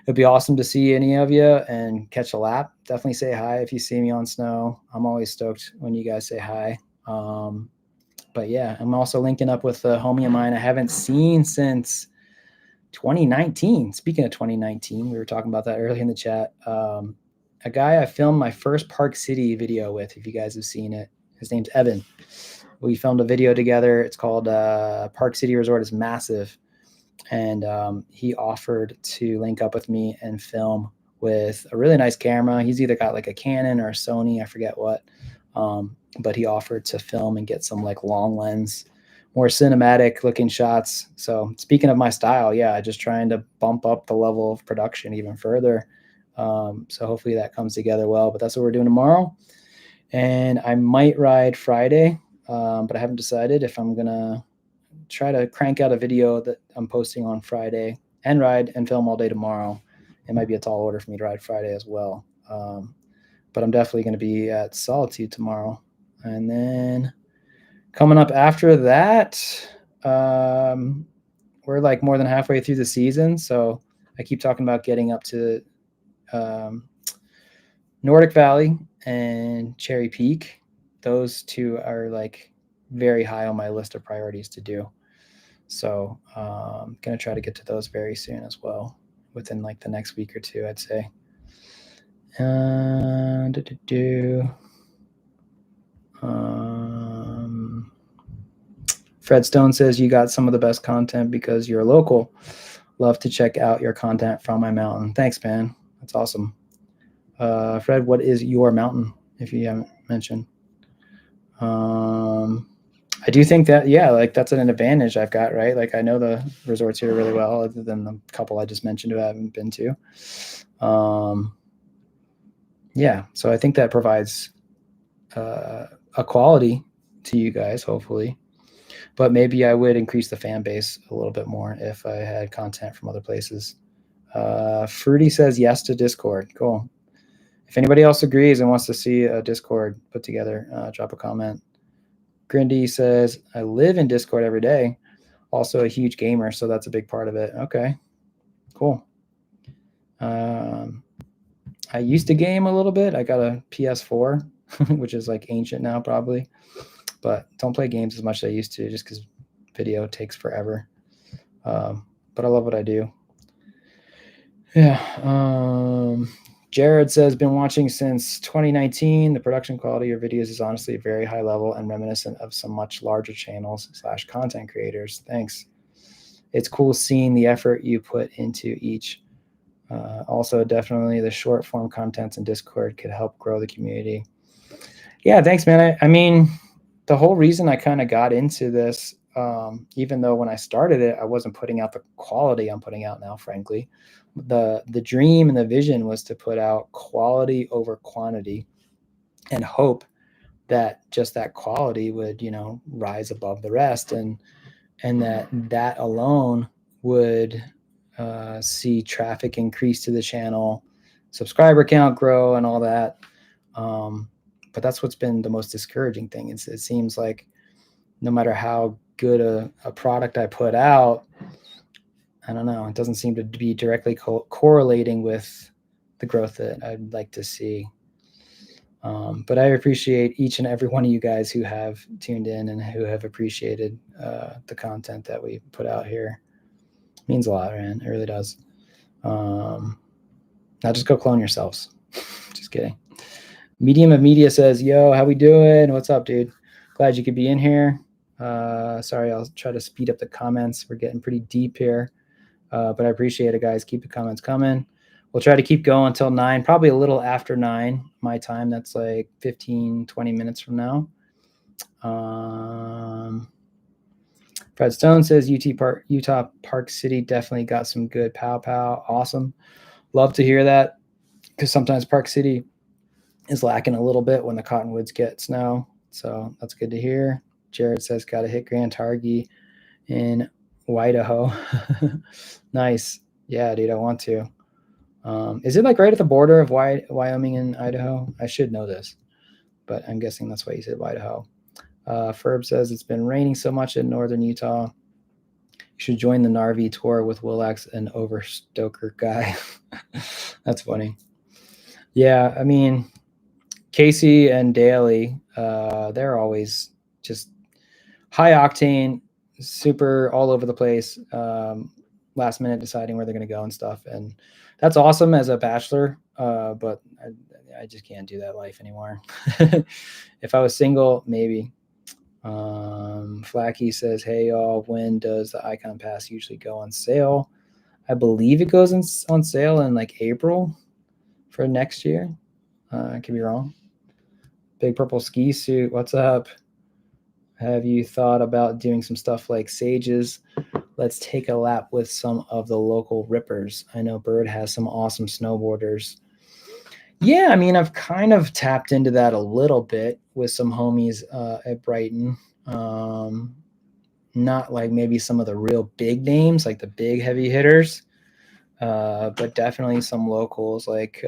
S1: it'd be awesome to see any of you and catch a lap. Definitely say hi if you see me on snow. I'm always stoked when you guys say hi. But yeah, I'm also linking up with a homie of mine I haven't seen since 2019. Speaking of 2019, we were talking about that earlier in the chat. A guy I filmed my first Park City video with, if you guys have seen it. His name's Evan. We filmed a video together. It's called Park City Resort is Massive. And he offered to link up with me and film with a really nice camera. He's either got like a Canon or a Sony, I forget what. But he offered to film and get some like long lens, more cinematic looking shots. So speaking of my style, yeah, just trying to bump up the level of production even further. So hopefully that comes together well. But that's what we're doing tomorrow. And I might ride Friday, but I haven't decided if I'm going to try to crank out a video that I'm posting on Friday and ride and film all day tomorrow. It might be a tall order for me to ride Friday as well. But I'm definitely going to be at Solitude tomorrow. And then coming up after that, we're like more than halfway through the season. So I keep talking about getting up to Nordic Valley and Cherry Peak. Those two are like very high on my list of priorities to do. So I'm going to try to get to those very soon as well, within like the next week or two, I'd say. Fred Stone says, you got some of the best content because you're local. Love to check out your content from my mountain. Thanks, man. That's awesome. Fred, what is your mountain, if you haven't mentioned? I do think that, yeah, like that's an advantage I've got, right? Like I know the resorts here really well, other than the couple I just mentioned who I haven't been to. Yeah, so I think that provides a quality to you guys, hopefully. But maybe I would increase the fan base a little bit more if I had content from other places. Fruity says yes to Discord. Cool. If anybody else agrees and wants to see a Discord put together, drop a comment. Grindy says, I live in Discord every day. Also a huge gamer, so that's a big part of it. Okay, cool. I used to game a little bit. I got a PS4, which is like ancient now probably, but don't play games as much as I used to just because video takes forever. But I love what I do. Yeah. Jared says, been watching since 2019. The production quality of your videos is honestly very high level and reminiscent of some much larger channels / content creators. Thanks. It's cool seeing the effort you put into each. Also, definitely the short form contents in Discord could help grow the community. Yeah, thanks, man. I mean, the whole reason I kind of got into this, even though when I started it, I wasn't putting out the quality I'm putting out now, frankly. The dream and the vision was to put out quality over quantity and hope that just that quality would, rise above the rest, and that alone would see traffic increase to the channel, subscriber count grow, and all that. But that's what's been the most discouraging thing. It seems like no matter how good a product I put out, I don't know, it doesn't seem to be directly correlating with the growth that I'd like to see. But I appreciate each and every one of you guys who have tuned in and who have appreciated the content that we put out here. It means a lot, man. It really does. Now just go clone yourselves. Just kidding. Medium of Media says, yo, how we doing? What's up, dude? Glad you could be in here. Sorry, I'll try to speed up the comments. We're getting pretty deep here. But I appreciate it, guys. Keep the comments coming. We'll try to keep going until 9, probably a little after 9 my time. That's like 15, 20 minutes from now. Fred Stone says Utah Park City definitely got some good pow. Awesome. Love to hear that, because sometimes Park City is lacking a little bit when the cottonwoods get snow. So that's good to hear. Jared says got to hit Grand Targhee in Idaho. Nice. Yeah, dude, I want to. Is it like right at the border of Wyoming and Idaho? I should know this, but I'm guessing that's why you said Idaho. Ferb says it's been raining so much in northern Utah. You should join the Narvi tour with Willax and Overstoker guy. That's funny. Yeah, I mean, Casey and Daly, they're always just high octane, super all over the place, last minute deciding where they're going to go and stuff. And that's awesome as a bachelor, but I just can't do that life anymore. If I was single, maybe. Flacky says, hey, y'all, when does the Icon Pass usually go on sale? I believe it goes on sale in like April for next year. I could be wrong. Big Purple Ski Suit, what's up? Have you thought about doing some stuff like Sage's? Let's take a lap with some of the local rippers. I know Bird has some awesome snowboarders. Yeah, I mean, I've kind of tapped into that a little bit with some homies at Brighton. Not like maybe some of the real big names, like the big heavy hitters, but definitely some locals like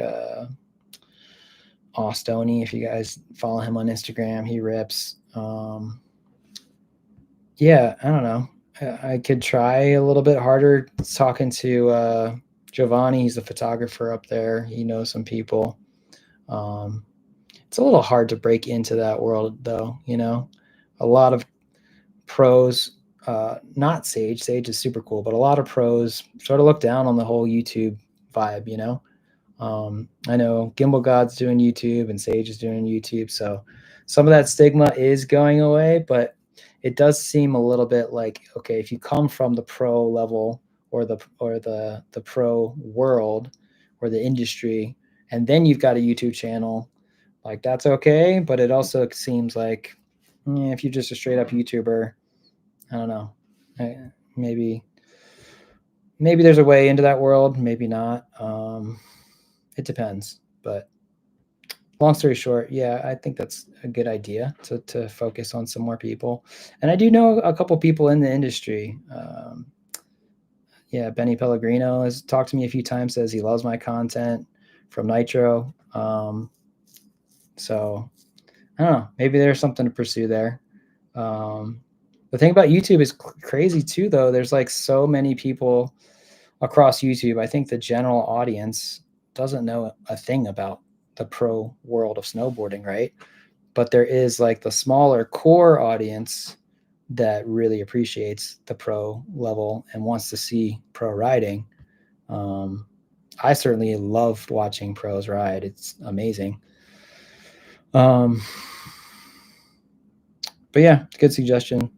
S1: Austoney. If you guys follow him on Instagram, he rips. Yeah, I don't know. I could try a little bit harder talking to Giovanni. He's a photographer up there. He knows some people. It's a little hard to break into that world, though. A lot of pros, not Sage. Sage is super cool, but a lot of pros sort of look down on the whole YouTube vibe. I know Gimbal God's doing YouTube and Sage is doing YouTube, so some of that stigma is going away, but it does seem a little bit like, okay, if you come from the pro level or the pro world or the industry, and then you've got a YouTube channel, like that's okay, but it also seems like if you're just a straight up YouTuber, I don't know. Maybe there's a way into that world, maybe not. It depends. But long story short, yeah, I think that's a good idea to focus on some more people. And I do know a couple people in the industry. Yeah, Benny Pellegrino has talked to me a few times, says he loves my content from Nitro. So I don't know, maybe there's something to pursue there. The thing about YouTube is crazy too, though. There's like so many people across YouTube. I think the general audience doesn't know a thing about the pro world of snowboarding, right? But there is like the smaller core audience that really appreciates the pro level and wants to see pro riding. I certainly love watching pros ride. It's amazing. But yeah, good suggestion.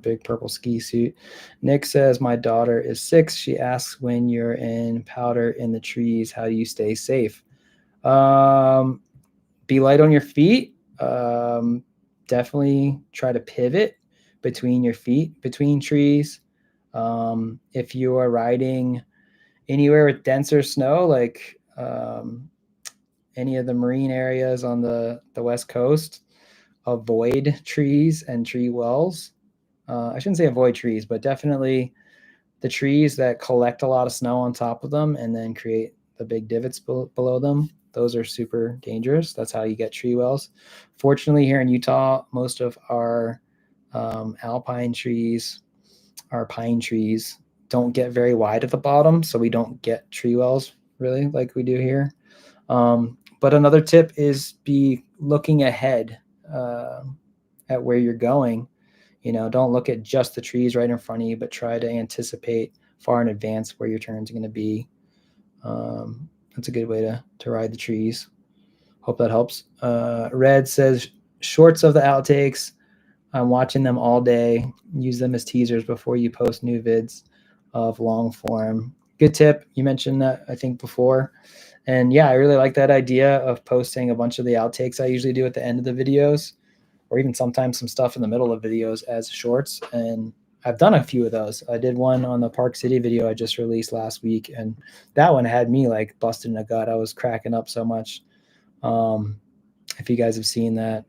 S1: Big purple ski suit. Nick says, my daughter is 6. She asks, when you're in powder in the trees, how do you stay safe? Be light on your feet. Definitely try to pivot between your feet, between trees. If you are riding anywhere with denser snow, like any of the marine areas on the West Coast, avoid trees and tree wells. I shouldn't say avoid trees, but definitely the trees that collect a lot of snow on top of them and then create the big divots below them. Those are super dangerous. That's how you get tree wells. Fortunately, here in Utah, most of our alpine trees, our pine trees, don't get very wide at the bottom, so we don't get tree wells really like we do here. But another tip is be looking ahead at where you're going. Don't look at just the trees right in front of you, but try to anticipate far in advance where your turns are going to be. That's a good way to ride the trees. Hope that helps. Red says, shorts of the outtakes. I'm watching them all day. Use them as teasers before you post new vids of long form. Good tip. You mentioned that, I think, before. And yeah, I really like that idea of posting a bunch of the outtakes I usually do at the end of the videos, or even sometimes some stuff in the middle of videos as shorts. And I've done a few of those. I did one on the Park City video I just released last week, and that one had me like busted in a gut. I was cracking up so much. If you guys have seen that,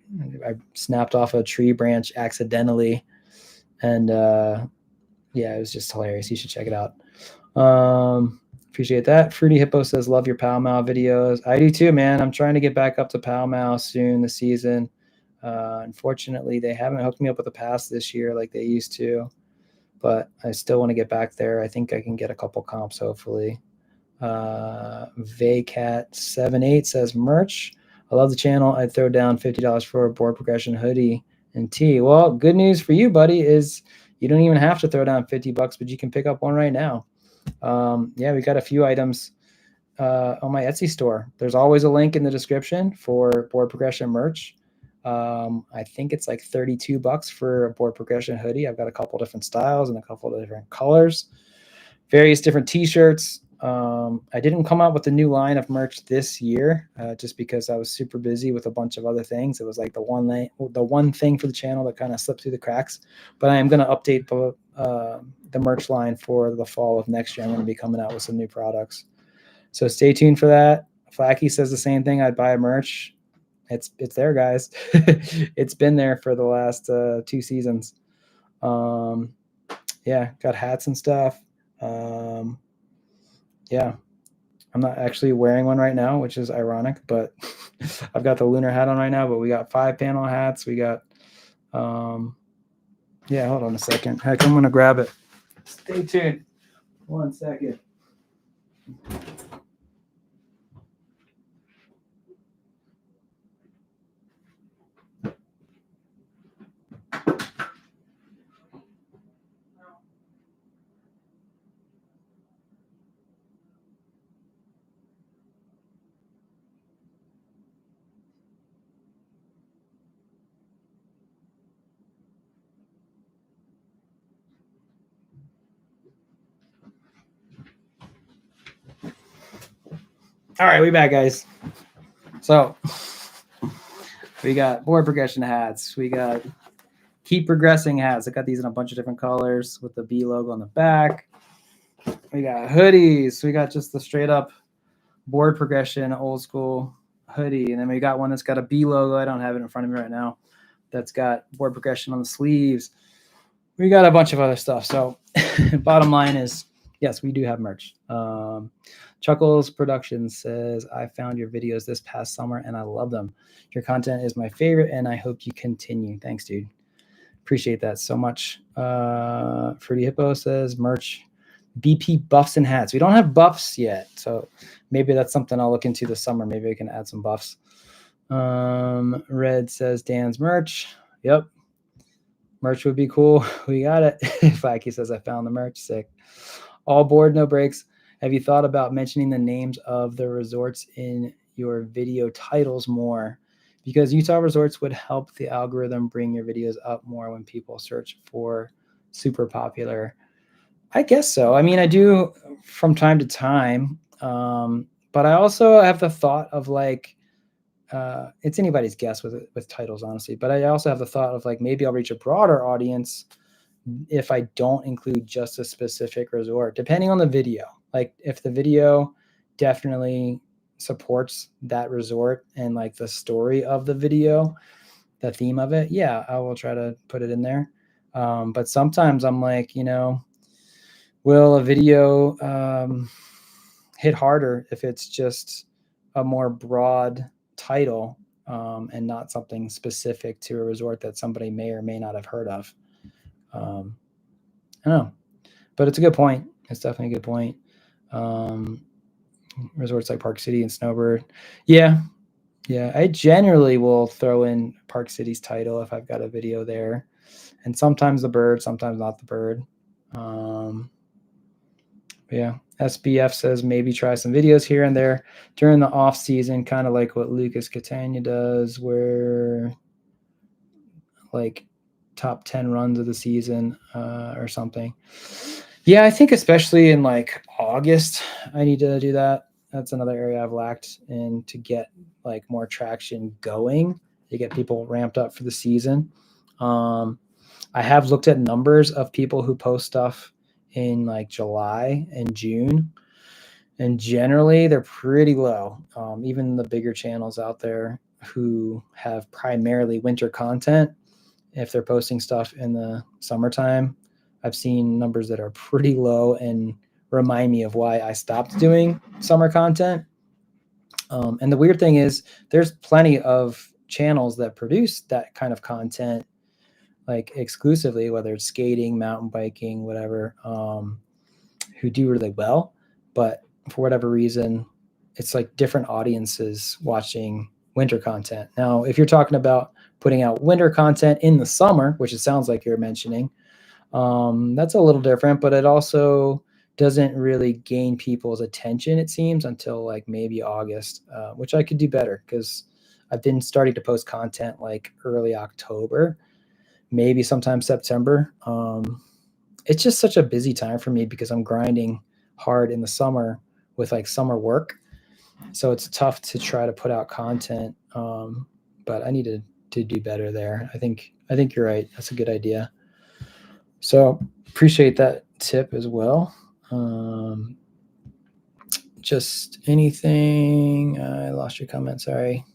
S1: I snapped off a tree branch accidentally, and yeah, it was just hilarious. You should check it out. Appreciate that. Fruity Hippo says, love your Pow Mow videos. I do too, man. I'm trying to get back up to Pow Mow soon this season. Unfortunately, they haven't hooked me up with a pass this year like they used to, but I still want to get back there. I think I can get a couple comps, hopefully. Vaycat78 says, merch. I love the channel. I'd throw down $50 for a board progression hoodie and tee. Well, good news for you, buddy, is you don't even have to throw down $50, but you can pick up one right now. Yeah, we got a few items on my Etsy store. There's always a link in the description for board progression merch. I think it's like $32 for a board progression hoodie. I've got a couple different styles and a couple of different colors, various different t-shirts. I didn't come out with a new line of merch this year just because I was super busy with a bunch of other things. It was like the one thing for the channel that kind of slipped through the cracks. But I am going to update the merch line for the fall of next year. I'm going to be coming out with some new products. So stay tuned for that. Flacky says the same thing. I'd buy a merch. It's there, guys. It's been there for the last 2 seasons. Yeah, got hats and stuff. Yeah, I'm not actually wearing one right now, which is ironic, but I've got the Lunar hat on right now, but we got 5-panel hats. We got, yeah, hold on a second. Heck, I'm going to grab it. Stay tuned. 1 second. All right, we back, guys. So we got board progression hats. We got Keep progressing hats. I got these in a bunch of different colors with the B logo on the back. We got hoodies. We got just the straight up board progression, old school hoodie. And then we got one that's got a B logo. I don't have it in front of me right now. That's got board progression on the sleeves. We got a bunch of other stuff. So bottom line is, yes, we do have merch. Chuckles Productions says, I found your videos this past summer and I love them. Your content is my favorite and I hope you continue. Thanks, dude. Appreciate that so much. Fruity Hippo says, merch, BP buffs and hats. We don't have buffs yet, so maybe that's something I'll look into this summer. Maybe I can add some buffs. Red says, Dan's merch. Yep. Merch would be cool. We got it. Flaky says, I found the merch. Sick. All board, no breaks. Have you thought about mentioning the names of the resorts in your video titles more? Because Utah resorts would help the algorithm bring your videos up more when people search for super popular. I guess so. I mean, I do from time to time. But I also have the thought of like, it's anybody's guess with titles, honestly. But I also have the thought of like, maybe I'll reach a broader audience if I don't include just a specific resort, depending on the video. Like if the video definitely supports that resort and like the story of the video, the theme of it, yeah, I will try to put it in there. But sometimes I'm like, you know, will a video hit harder if it's just a more broad title and not something specific to a resort that somebody may or may not have heard of? I don't know, but it's a good point. It's definitely a good point. Resorts like Park City and Snowbird. Yeah. I generally will throw in Park City's title if I've got a video there, and sometimes the bird, sometimes not the bird. Yeah. SBF says maybe try some videos here and there during the off season, kind of like what Lucas Catania does, where like top 10 runs of the season or something. Yeah, I think especially in like August, I need to do that. That's another area I've lacked in to get like more traction going, to get people ramped up for the season. I have looked at numbers of people who post stuff in like July and June, and generally they're pretty low. Even the bigger channels out there who have primarily winter content, if they're posting stuff in the summertime, I've seen numbers that are pretty low and remind me of why I stopped doing summer content. And the weird thing is there's plenty of channels that produce that kind of content, like exclusively, whether it's skating, mountain biking, whatever, who do really well. But for whatever reason, it's like different audiences watching winter content. Now, if you're talking about putting out winter content in the summer, which it sounds like you're mentioning, that's a little different, but it also doesn't really gain people's attention, it seems, until like maybe August, which I could do better because I've been starting to post content like early October, maybe sometime September. It's just such a busy time for me because I'm grinding hard in the summer with like summer work. So it's tough to try to put out content. But I need to do better there. I think you're right. That's a good idea. So appreciate that tip as well. Just anything. I lost your comment. Sorry.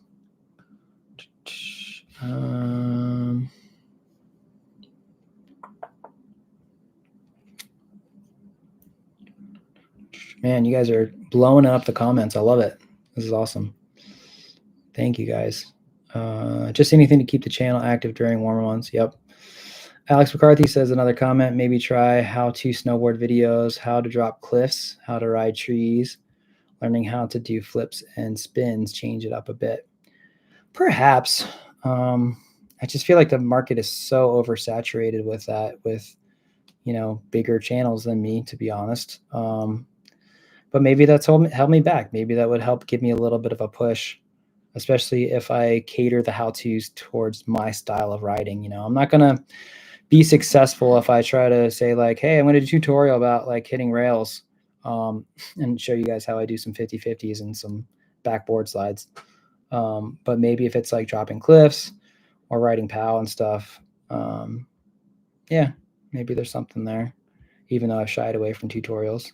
S1: Man, you guys are blowing up the comments. I love it. This is awesome. Thank you guys. Just anything to keep the channel active during warmer months. Yep. Alex McCarthy says another comment, maybe try how to snowboard videos, how to drop cliffs, how to ride trees, learning how to do flips and spins, change it up a bit. Perhaps. I just feel like the market is so oversaturated with that, with, you know, bigger channels than me, to be honest. But maybe that's held me back. Maybe that would help give me a little bit of a push, especially if I cater the how-tos towards my style of riding. You know, I'm not going to be successful if I try to say like, hey, I'm going to do a tutorial about like hitting rails and show you guys how I do some 50-50s and some backboard slides. But maybe if it's like dropping cliffs or riding POW and stuff, Yeah, maybe there's something there, even though I've shied away from tutorials.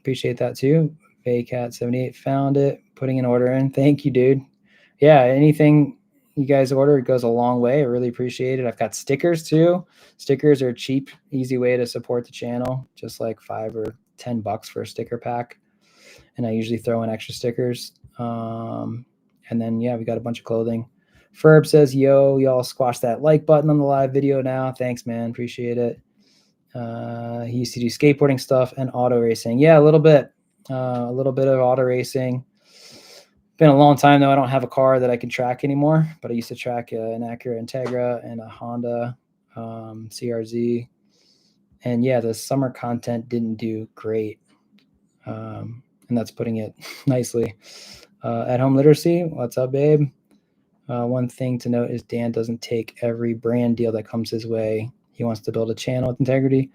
S1: Appreciate that too. Vaycat78 found it, putting an order in. Thank you, dude. Yeah, anything you guys order, it goes a long way. I really appreciate it. I've got stickers too. Stickers are a cheap, easy way to support the channel, just like $5 or $10 for a sticker pack. And I usually throw in extra stickers. And then, yeah, we got a bunch of clothing. Ferb says, yo, y'all squash that like button on the live video now. Thanks, man. Appreciate it. He used to do skateboarding stuff and auto racing. Yeah, a little bit of auto racing. Been a long time though. I don't have a car that I can track anymore, but I used to track an Acura Integra and a Honda CRZ. And yeah, the summer content didn't do great. And that's putting it nicely. At home literacy, what's up, babe? One thing to note is Dan doesn't take every brand deal that comes his way. He wants to build a channel with integrity.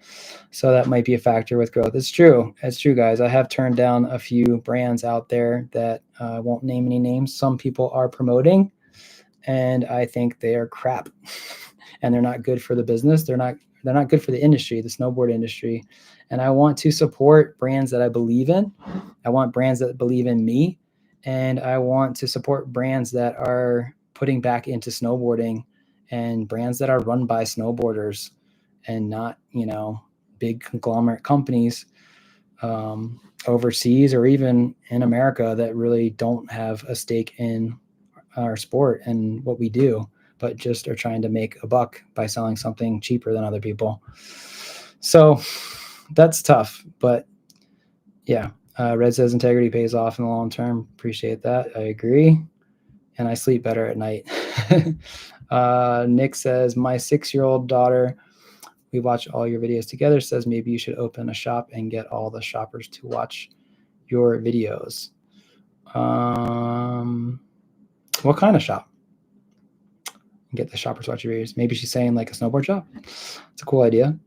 S1: So that might be a factor with growth. It's true. It's true, guys. I have turned down a few brands out there that I won't name any names. Some people are promoting, and I think they are crap. And they're not good for the business. They're not good for the industry, the snowboard industry. And I want to support brands that I believe in. I want brands that believe in me. And I want to support brands that are putting back into snowboarding and brands that are run by snowboarders and not, big conglomerate companies overseas or even in America that really don't have a stake in our sport and what we do, but just are trying to make a buck by selling something cheaper than other people. So that's tough, but yeah. Red says integrity pays off in the long term. Appreciate that. I agree. And I sleep better at night. Nick says, my 6-year-old daughter, we watch all your videos together, says maybe you should open a shop and get all the shoppers to watch your videos. What kind of shop? Get the shoppers to watch your videos. Maybe she's saying like a snowboard shop. It's a cool idea.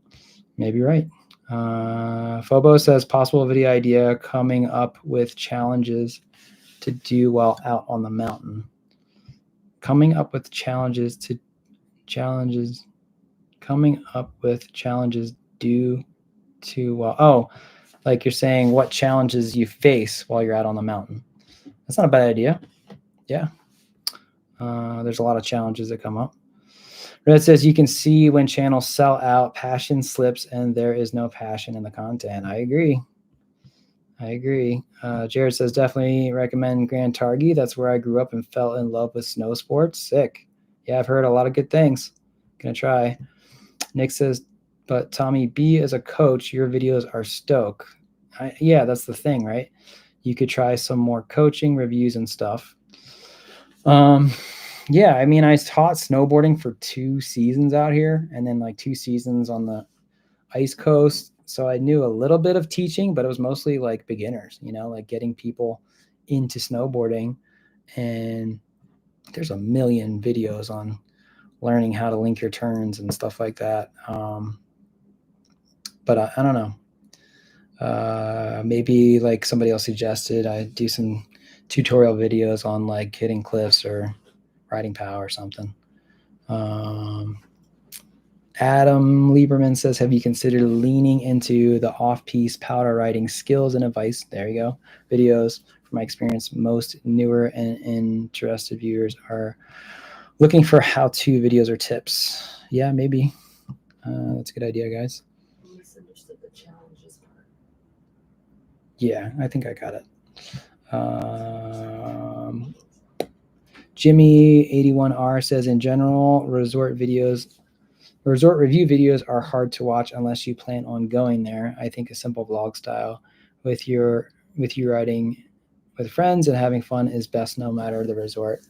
S1: Maybe you're right. Phobo says possible video idea, coming up with challenges to do while out on the mountain. Coming up with challenges due to like you're saying what challenges you face while you're out on the mountain. That's not a bad idea. Yeah. There's a lot of challenges that come up. Red says you can see when channels sell out, passion slips, and there is no passion in the content. I agree. Jared says definitely recommend Grand Targhee. That's where I grew up and fell in love with snow sports. Sick. Yeah, I've heard a lot of good things. Gonna try. Nick says, but Tommy B, as a coach, your videos are stoke. Yeah, that's the thing, right? You could try some more coaching reviews and stuff. Yeah, I mean, I taught snowboarding for 2 seasons out here and then like 2 seasons on the ice coast. So I knew a little bit of teaching, but it was mostly like beginners, like getting people into snowboarding. And there's a million videos on learning how to link your turns and stuff like that. But I don't know. Maybe like somebody else suggested I do some tutorial videos on like hitting cliffs or riding POW or something. Adam Lieberman says, have you considered leaning into the off-piste powder riding skills and advice? There you go. Videos. From my experience, most newer and interested viewers are looking for how-to videos or tips. Yeah, maybe. That's a good idea, guys.
S2: Misunderstood the challenges part.
S1: Yeah, I think I got it. Jimmy81R says, in general, resort review videos are hard to watch unless you plan on going there. I think a simple vlog style with you riding with friends and having fun is best no matter the resort.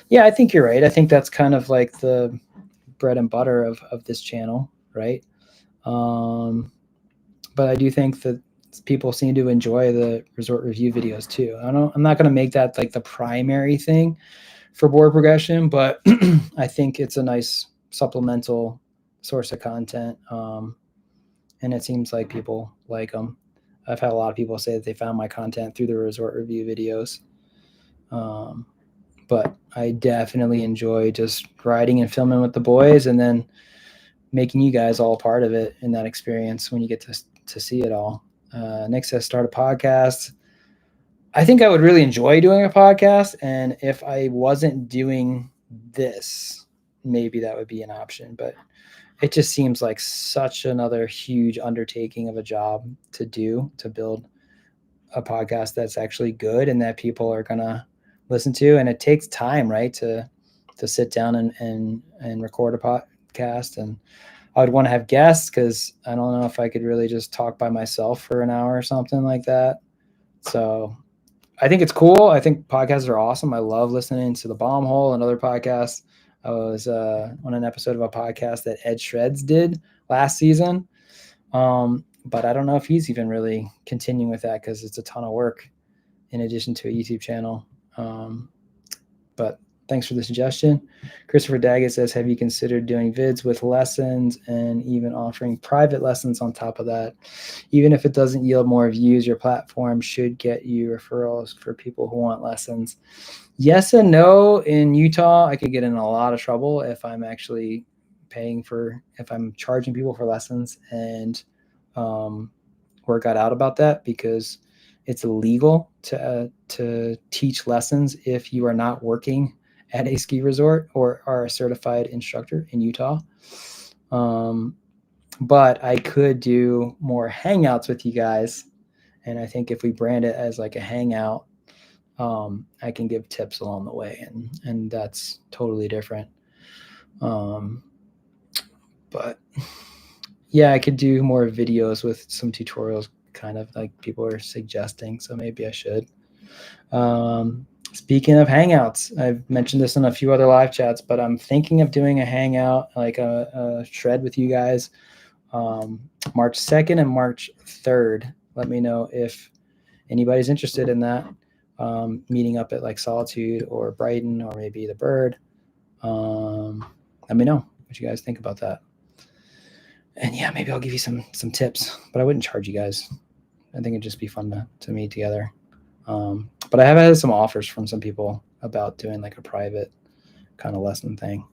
S1: Yeah, I think you're right. I think that's kind of like the bread and butter of this channel, right? But I do think that people seem to enjoy the resort review videos too. I'm not going to make that like the primary thing for board progression, but I think it's a nice supplemental source of content. And it seems like people like them. I've had a lot of people say that they found my content through the resort review videos. but I definitely enjoy just riding and filming with the boys, and then making you guys all part of it in that experience when you get to see it all. Nick says start a podcast. I think I would really enjoy doing a podcast, and if I wasn't doing this, maybe that would be an option. But it just seems like such another huge undertaking of a job to do, to build a podcast that's actually good and that people are gonna listen to. And it takes time, right, to sit down and record a podcast. And I would want to have guests, because I don't know if I could really just talk by myself for an hour or something like that. So I think it's cool. I think podcasts are awesome. I love listening to the Bomb Hole and other podcasts. I was on an episode of a podcast that Ed Shreds did last season. But I don't know if he's even really continuing with that, because it's a ton of work in addition to a YouTube channel. But thanks for the suggestion. Christopher Daggett says, have you considered doing vids with lessons and even offering private lessons on top of that? Even if it doesn't yield more views, your platform should get you referrals for people who want lessons. Yes and no. In Utah, I could get in a lot of trouble if I'm actually if I'm charging people for lessons, and word got out about that, because it's illegal to teach lessons if you are not working at a ski resort or are a certified instructor in Utah. But I could do more hangouts with you guys. And I think if we brand it as like a hangout, I can give tips along the way, and that's totally different. But yeah, I could do more videos with some tutorials, kind of like people are suggesting. So maybe I should. Speaking of hangouts, I've mentioned this in a few other live chats, but I'm thinking of doing a hangout, like a shred with you guys, March 2nd and March 3rd. Let me know if anybody's interested in that. Meeting up at like Solitude or Brighton or maybe the Bird. Let me know what you guys think about that. And yeah, maybe I'll give you some tips, but I wouldn't charge you guys. I think it'd just be fun to meet together. But I have had some offers from some people about doing like a private kind of lesson thing.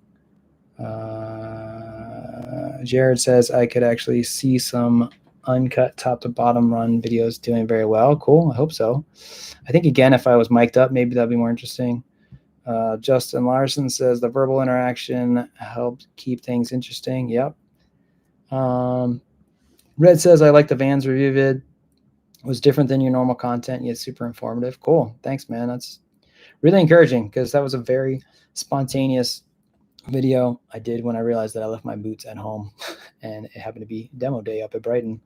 S1: Jared says I could actually see some uncut top to bottom run videos doing very well. Cool. I hope so. I think, again, if I was mic'd up, maybe that'd be more interesting. Justin Larson says the verbal interaction helped keep things interesting. Yep. Red says I like the Vans review vid. It was different than your normal content, yet super informative. Cool. Thanks, man. That's really encouraging, because that was a very spontaneous video I did when I realized that I left my boots at home and it happened to be demo day up at Brighton.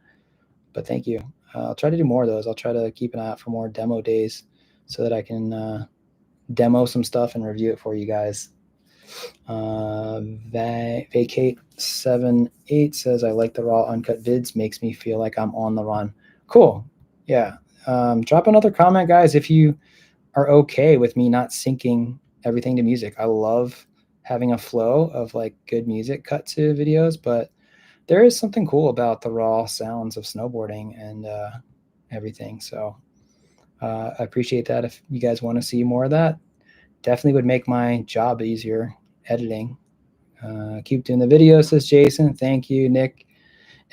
S1: But thank you. I'll try to do more of those. I'll try to keep an eye out for more demo days so that I can demo some stuff and review it for you guys. Vacate78 says I like the raw uncut vids, makes me feel like I'm on the run. Cool. Yeah. Drop another comment, guys, if you are okay with me not syncing everything to music. I love having a flow of like good music cut to videos, but there is something cool about the raw sounds of snowboarding and everything. So I appreciate that. If you guys want to see more of that, definitely would make my job easier editing. Keep doing the videos, says Jason. Thank you, Nick.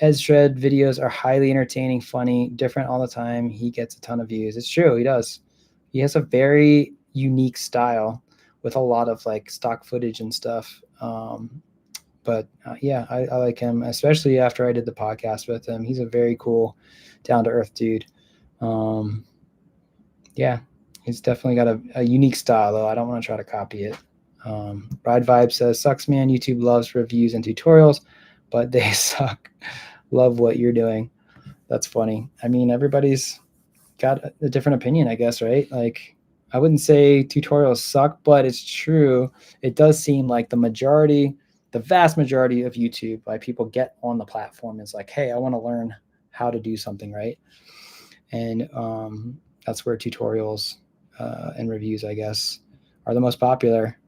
S1: Ed Shred videos are highly entertaining, funny, different all the time. He gets a ton of views. It's true, he does. He has a very unique style with a lot of like stock footage and stuff. But yeah, I like him, especially after I did the podcast with him. He's a very cool, down-to-earth dude. Yeah, he's definitely got a unique style, though. I don't want to try to copy it. Ride Vibe says, sucks, man. YouTube loves reviews and tutorials, but they suck. Love what you're doing. That's funny. I mean, everybody's got a different opinion, I guess, right? Like, I wouldn't say tutorials suck, but it's true. It does seem like the vast majority of YouTube, like people get on the platform is like, hey, I want to learn how to do something, right? And that's where tutorials and reviews, I guess, are the most popular.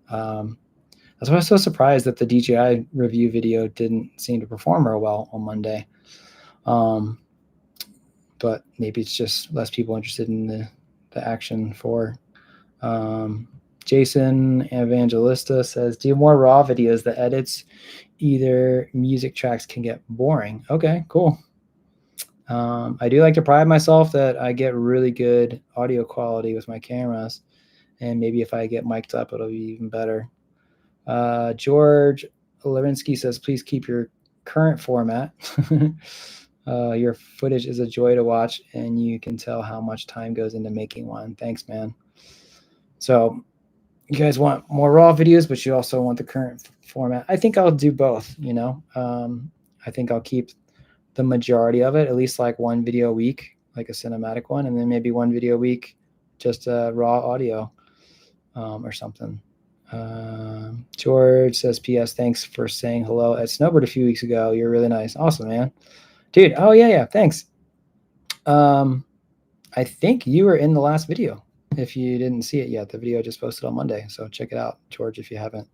S1: That's why I was so surprised that the DJI review video didn't seem to perform real well on Monday. But maybe it's just less people interested in the action for Jason Evangelista says, do more raw videos. The edits, either music tracks can get boring. Okay, cool. I do like to pride myself that I get really good audio quality with my cameras. And maybe if I get mic'd up, it'll be even better. George Lerinsky says, please keep your current format. Your footage is a joy to watch, and you can tell how much time goes into making one. Thanks, man. So you guys want more raw videos, but you also want the current format. I think I'll do both, you know. I think I'll keep the majority of it, at least like one video a week, like a cinematic one, and then maybe one video a week, just raw audio or something. George says, P.S. Thanks for saying hello at Snowboard a few weeks ago. You're really nice. Awesome, man. Dude, oh, yeah, thanks. I think you were in the last video. If you didn't see it yet, the video just posted on Monday. So check it out, George, if you haven't.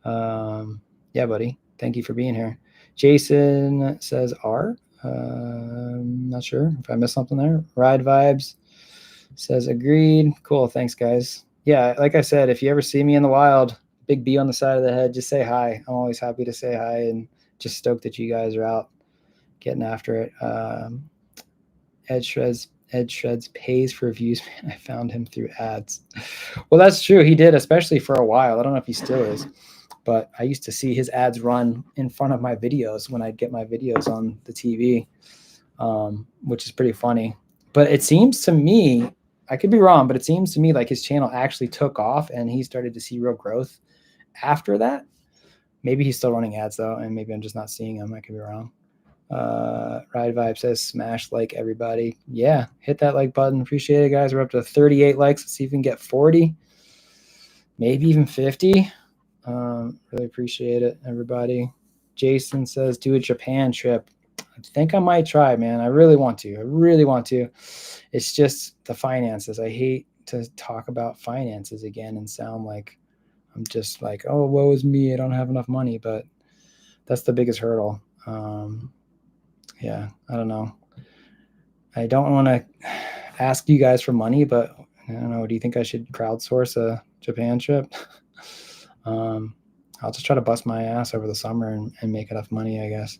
S1: Yeah, buddy. Thank you for being here. Jason says R. Not sure if I missed something there. Ride Vibes says agreed. Cool. Thanks, guys. Yeah, like I said, if you ever see me in the wild, big B on the side of the head, just say hi. I'm always happy to say hi and just stoked that you guys are out getting after it. Ed Shreds pays for views. Man, I found him through ads. Well, that's true. He did, especially for a while. I don't know if he still is, but I used to see his ads run in front of my videos when I'd get my videos on the TV, which is pretty funny. But it seems to me, I could be wrong, but it seems to me like his channel actually took off and he started to see real growth after that. Maybe he's still running ads though, and maybe I'm just not seeing him. I could be wrong. Ride Vibe says smash like everybody. Yeah, hit that like button. Appreciate it, guys. We're up to 38 likes. Let's see if we can get 40, maybe even 50. Really appreciate it, everybody. Jason says do a Japan trip. I think I might try, man. I really want to. It's just the finances. I hate to talk about finances again and sound like I'm just like, oh, woe is me, I don't have enough money. But that's the biggest hurdle. Yeah, I don't know. I don't want to ask you guys for money, but I don't know. Do you think I should crowdsource a Japan trip? I'll just try to bust my ass over the summer and make enough money, I guess.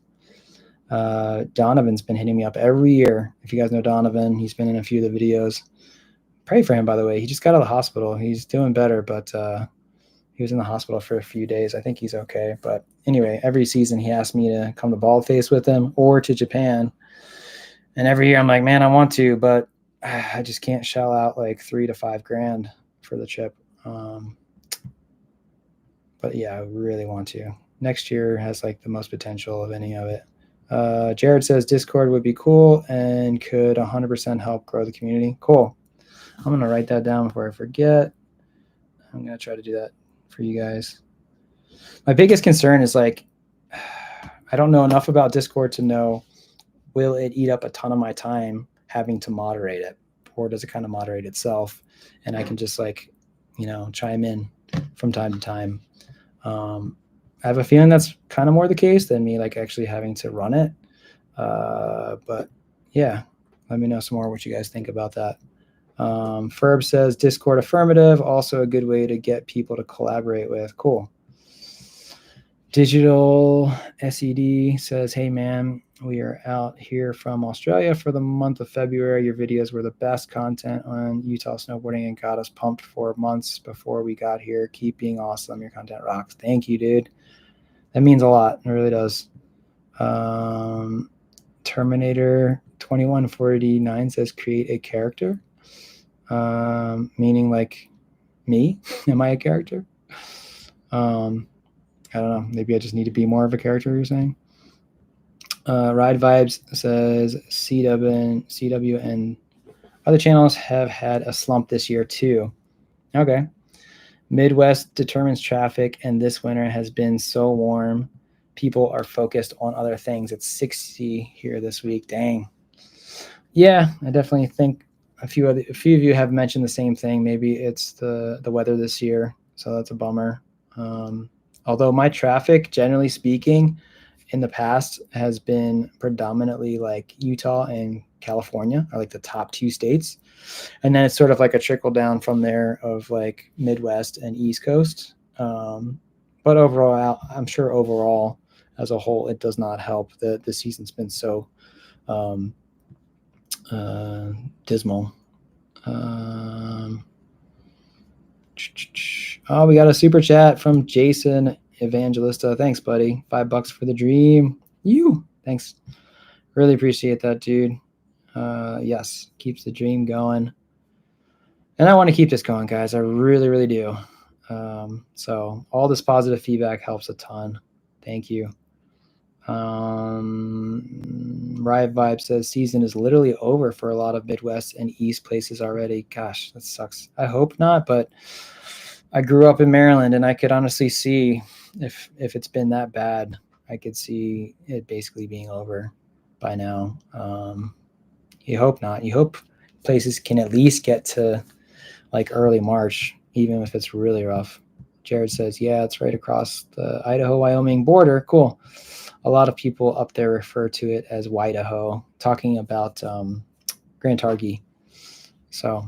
S1: Donovan's been hitting me up every year. If you guys know Donovan, he's been in a few of the videos. Pray for him, by the way. He just got out of the hospital. He's doing better, but he was in the hospital for a few days. I think he's okay. But anyway, every season he asked me to come to Baldface with him or to Japan. And every year I'm like, man, I want to, but I just can't shell out like $3,000 to $5,000 for the trip. But yeah, I really want to. Next year has like the most potential of any of it. Jared says Discord would be cool and could 100% help grow the community. Cool. I'm going to write that down before I forget. I'm going to try to do that for you guys. My biggest concern is like, I don't know enough about Discord to know, will it eat up a ton of my time having to moderate it, or does it kind of moderate itself and I can just like, chime in from time to time. I have a feeling that's kind of more the case than me like actually having to run it. But yeah, let me know some more what you guys think about that. Ferb says Discord affirmative, also a good way to get people to collaborate with. Cool. Digital SED says, hey man, we are out here from Australia for the month of February. Your videos were the best content on Utah snowboarding and got us pumped for months before we got here. Keep being awesome. Your content rocks. Thank you, dude. That means a lot. It really does. Terminator 2149 says create a character. Meaning like me. Am I a character? I don't know. Maybe I just need to be more of a character, you're saying? Ride Vibes says CW and other channels have had a slump this year too. Okay. Midwest determines traffic, and this winter has been so warm. People are focused on other things. It's 60 here this week. Dang. Yeah, I definitely think a few of you have mentioned the same thing. Maybe it's the weather this year, so that's a bummer. Although my traffic, generally speaking, in the past has been predominantly like Utah and California are like the top 2 states. And then it's sort of like a trickle down from there of like Midwest and East Coast. But overall, I'm sure overall as a whole, it does not help that the season's been so dismal. Oh, we got a super chat from Jason Evangelista. Thanks, buddy. $5 for the dream. Thanks. Really appreciate that, dude. Yes, keeps the dream going. And I want to keep this going, guys. I really, really do. So all this positive feedback helps a ton. Thank you. Riot Vibe says season is literally over for a lot of Midwest and East places already. Gosh, that sucks. I hope not, but I grew up in Maryland, and I could honestly see if it's been that bad, I could see it basically being over by now. You hope not. You hope places can at least get to like early March, even if it's really rough. Jared says, yeah, it's right across the Idaho-Wyoming border. Cool. A lot of people up there refer to it as Whiteaho, talking about Grand Targhee. So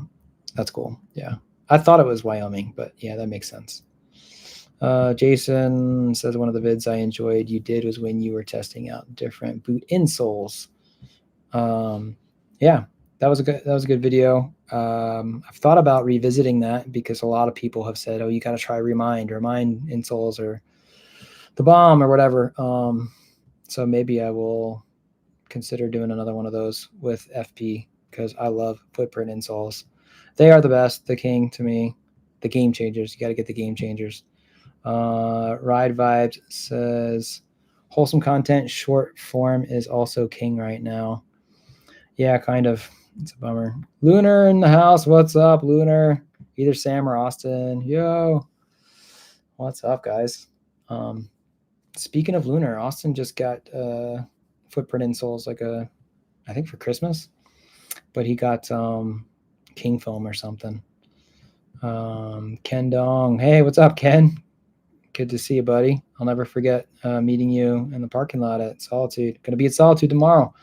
S1: that's cool. Yeah. I thought it was Wyoming, but yeah, that makes sense. Jason says one of the vids I enjoyed you did was when you were testing out different boot insoles. Yeah, that was a good video. I've thought about revisiting that because a lot of people have said, oh, you got to try Remind insoles or the Bomb or whatever. So maybe I will consider doing another one of those with FP because I love footprint insoles. They are the best, the king to me, the game changers. You got to get the game changers. Ride Vibes says wholesome content short form is also king right now. Yeah, kind of. It's a bummer. Lunar in the house. What's up, Lunar? Either Sam or Austin. Yo. What's up, guys? Speaking of Lunar, Austin just got footprint insoles I think for Christmas, but he got King Foam or something. Ken Dong. Hey, what's up, Ken? Good to see you, buddy. I'll never forget meeting you in the parking lot at Solitude. Going to be at Solitude tomorrow.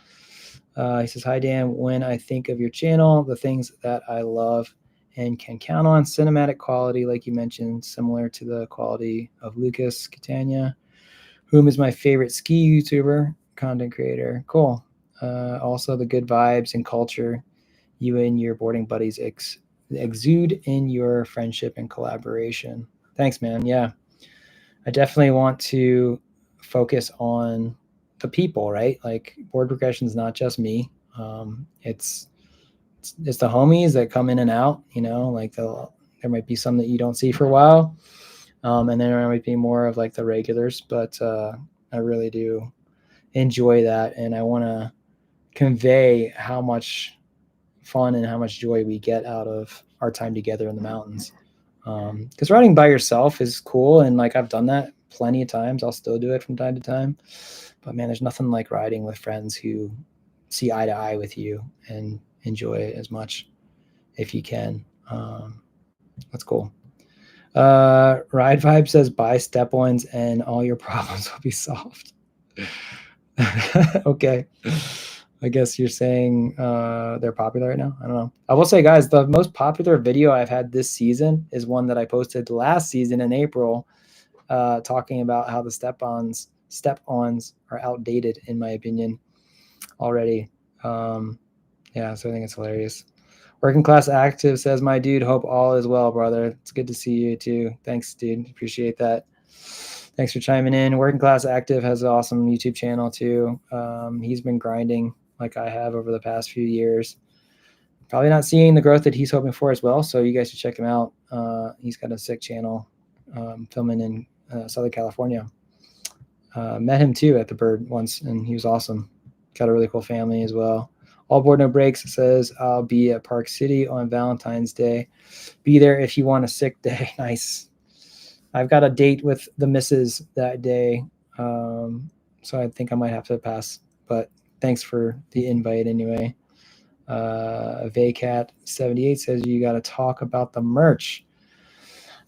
S1: He says, hi, Dan. When I think of your channel, the things that I love and can count on, cinematic quality, like you mentioned, similar to the quality of Lucas Catania, whom is my favorite ski YouTuber, content creator. Cool. Also, the good vibes and culture you and your boarding buddies exude in your friendship and collaboration. Thanks, man. Yeah. I definitely want to focus on the people, right? Like board progression is not just me. It's the homies that come in and out, like there might be some that you don't see for a while. And then there might be more of like the regulars, but I really do enjoy that. And I want to convey how much fun and how much joy we get out of our time together in the mountains. Because riding by yourself is cool. And like, I've done that plenty of times. I'll still do it from time to time, but man, there's nothing like riding with friends who see eye to eye with you and enjoy it as much if you can. That's cool. Ride Vibe says buy step-ons and all your problems will be solved. Okay. I guess you're saying they're popular right now. I don't know. I will say, guys, the most popular video I've had this season is one that I posted last season in April, talking about how the step-ons are outdated, in my opinion, already. Yeah, so I think it's hilarious. Working Class Active says, my dude, hope all is well, brother. It's good to see you too. Thanks, dude. Appreciate that. Thanks for chiming in. Working Class Active has an awesome YouTube channel too. He's been grinding like I have over the past few years. Probably not seeing the growth that he's hoping for as well. So you guys should check him out. He's got a sick channel, filming in Southern California. Met him too at the Bird once, and he was awesome. Got a really cool family as well. All Board No Breaks says, I'll be at Park City on Valentine's Day. Be there if you want a sick day. Nice. I've got a date with the missus that day, so I think I might have to pass. But thanks for the invite anyway. Vaycat78 says you got to talk about the merch.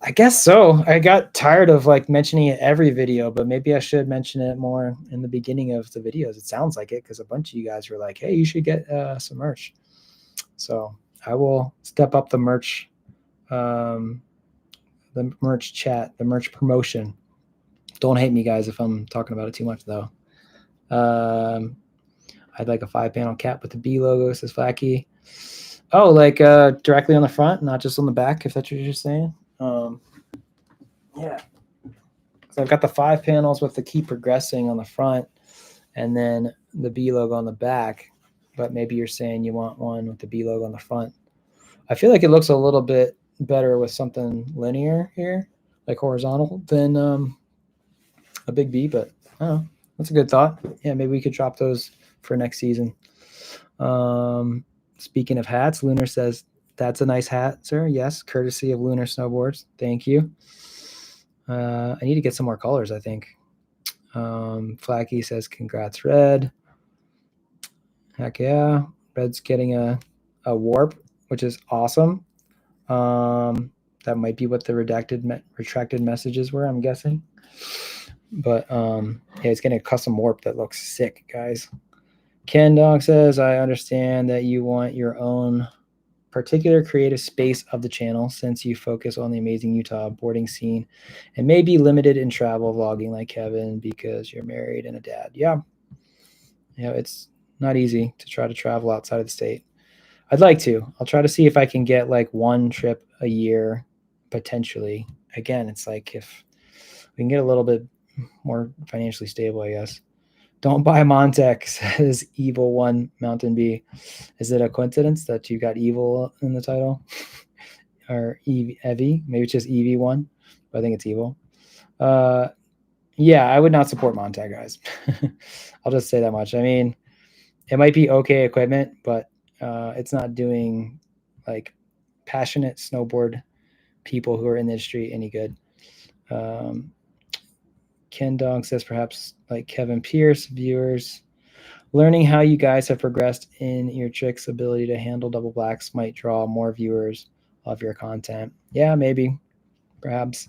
S1: I guess so. I got tired of like mentioning it every video, but maybe I should mention it more in the beginning of the videos. It sounds like it because a bunch of you guys were like, "Hey, you should get some merch." So I will step up the merch chat, the merch promotion. Don't hate me, guys, if I'm talking about it too much, though. I'd like a 5-panel cap with the B logo, says Flacky. Oh, like directly on the front, not just on the back, if that's what you're saying. Yeah. So I've got the 5 panels with the Keep Progressing on the front and then the B logo on the back. But maybe you're saying you want one with the B logo on the front. I feel like it looks a little bit better with something linear here, like horizontal, than a big B, but I don't know. That's a good thought. Yeah, maybe we could drop those for next season. Speaking of hats, Lunar says, that's a nice hat, sir. Yes, courtesy of Lunar Snowboards. Thank you. I need to get some more colors, I think. Flacky says, congrats, Red. Heck yeah. Red's getting a warp, which is awesome. That might be what the retracted messages were, I'm guessing. But yeah, it's getting a custom warp that looks sick, guys. Ken Dog says, I understand that you want your own particular creative space of the channel since you focus on the amazing Utah boarding scene and may be limited in travel vlogging like Kevin because you're married and a dad. Yeah. It's not easy to try to travel outside of the state. I'd like to. I'll try to see if I can get like one trip a year potentially. Again, it's like if we can get a little bit more financially stable, I guess. Don't buy Montec, says Evil One Mountain Bee. Is it a coincidence that you got evil in the title? Or Evie? Maybe it's just EV1, but I think it's evil. Yeah, I would not support Montec, guys. I'll just say that much. I mean, it might be okay equipment, but it's not doing like passionate snowboard people who are in the industry any good. Ken Dog says perhaps like Kevin Pierce, viewers learning how you guys have progressed in your tricks ability to handle double blacks might draw more viewers of your content. Yeah, maybe, perhaps.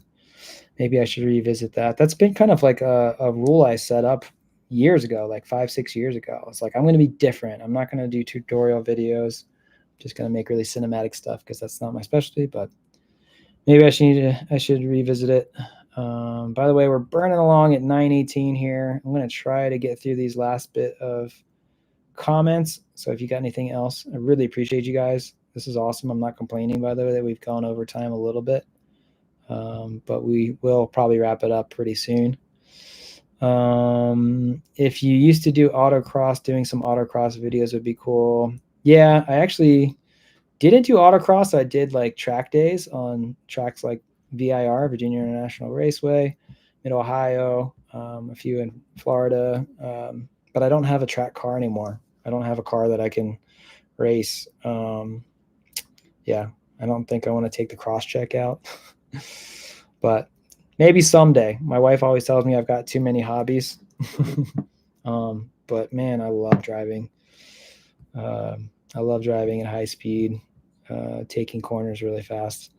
S1: Maybe I should revisit that. That's been kind of like a rule I set up years ago, like 5-6 years ago. It's like, I'm going to be different. I'm not going to do tutorial videos. I'm just going to make really cinematic stuff because that's not my specialty, but maybe I should revisit it. By the way, we're burning along at 9:18 here. I'm going to try to get through these last bit of comments. So if you got anything else, I really appreciate you guys. This is awesome. I'm not complaining, by the way, that we've gone over time a little bit. But we will probably wrap it up pretty soon. If you used to do autocross, doing some autocross videos would be cool. Yeah, I actually didn't do autocross. I did like track days on tracks like VIR, Virginia International Raceway, Mid Ohio, a few in Florida. But I don't have a track car anymore. I don't have a car that I can race. Yeah, I don't think I want to take the cross check out. But maybe someday. My wife always tells me I've got too many hobbies. But man, I love driving. I love driving at high speed, taking corners really fast.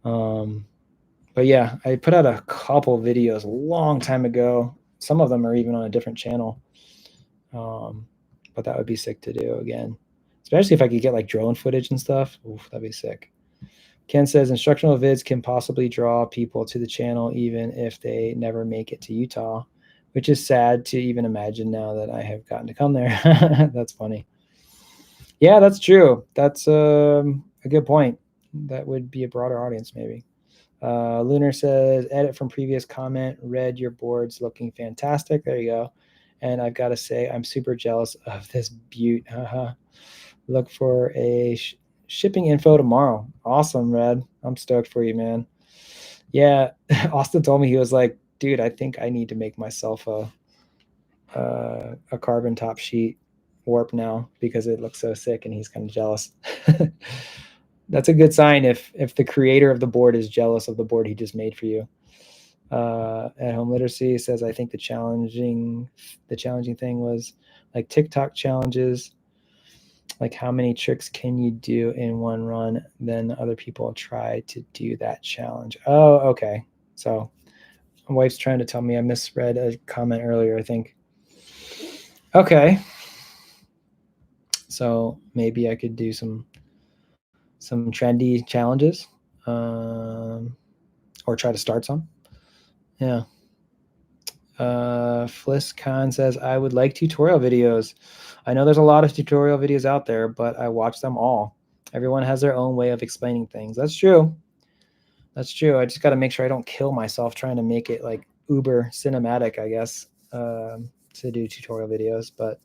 S1: But yeah, I put out a couple videos a long time ago. Some of them are even on a different channel. But that would be sick to do again, especially if I could get like drone footage and stuff. Oof, that'd be sick. Ken says instructional vids can possibly draw people to the channel even if they never make it to Utah, which is sad to even imagine now that I have gotten to come there. That's funny. Yeah, that's true. That's a good point. That would be a broader audience, maybe. Lunar says, edit from previous comment, Red, your board's looking fantastic. There you go. And I've got to say, I'm super jealous of this butte. Look for a shipping info tomorrow. Awesome, Red. I'm stoked for you, man. Yeah, Austin told me, he was like, dude, I think I need to make myself a carbon top sheet warp now because it looks so sick, and he's kind of jealous. That's a good sign if the creator of the board is jealous of the board he just made for you. At Home Literacy says, I think the challenging thing was like TikTok challenges. Like how many tricks can you do in one run? Then other people try to do that challenge. Oh, okay. So my wife's trying to tell me I misread a comment earlier, I think. Okay. So maybe I could do some trendy challenges, or try to start some. Yeah. Fliss Khan says, I would like tutorial videos. I know there's a lot of tutorial videos out there, but I watch them all. Everyone has their own way of explaining things. That's true. That's true. I just got to make sure I don't kill myself trying to make it like uber cinematic, I guess, to do tutorial videos. But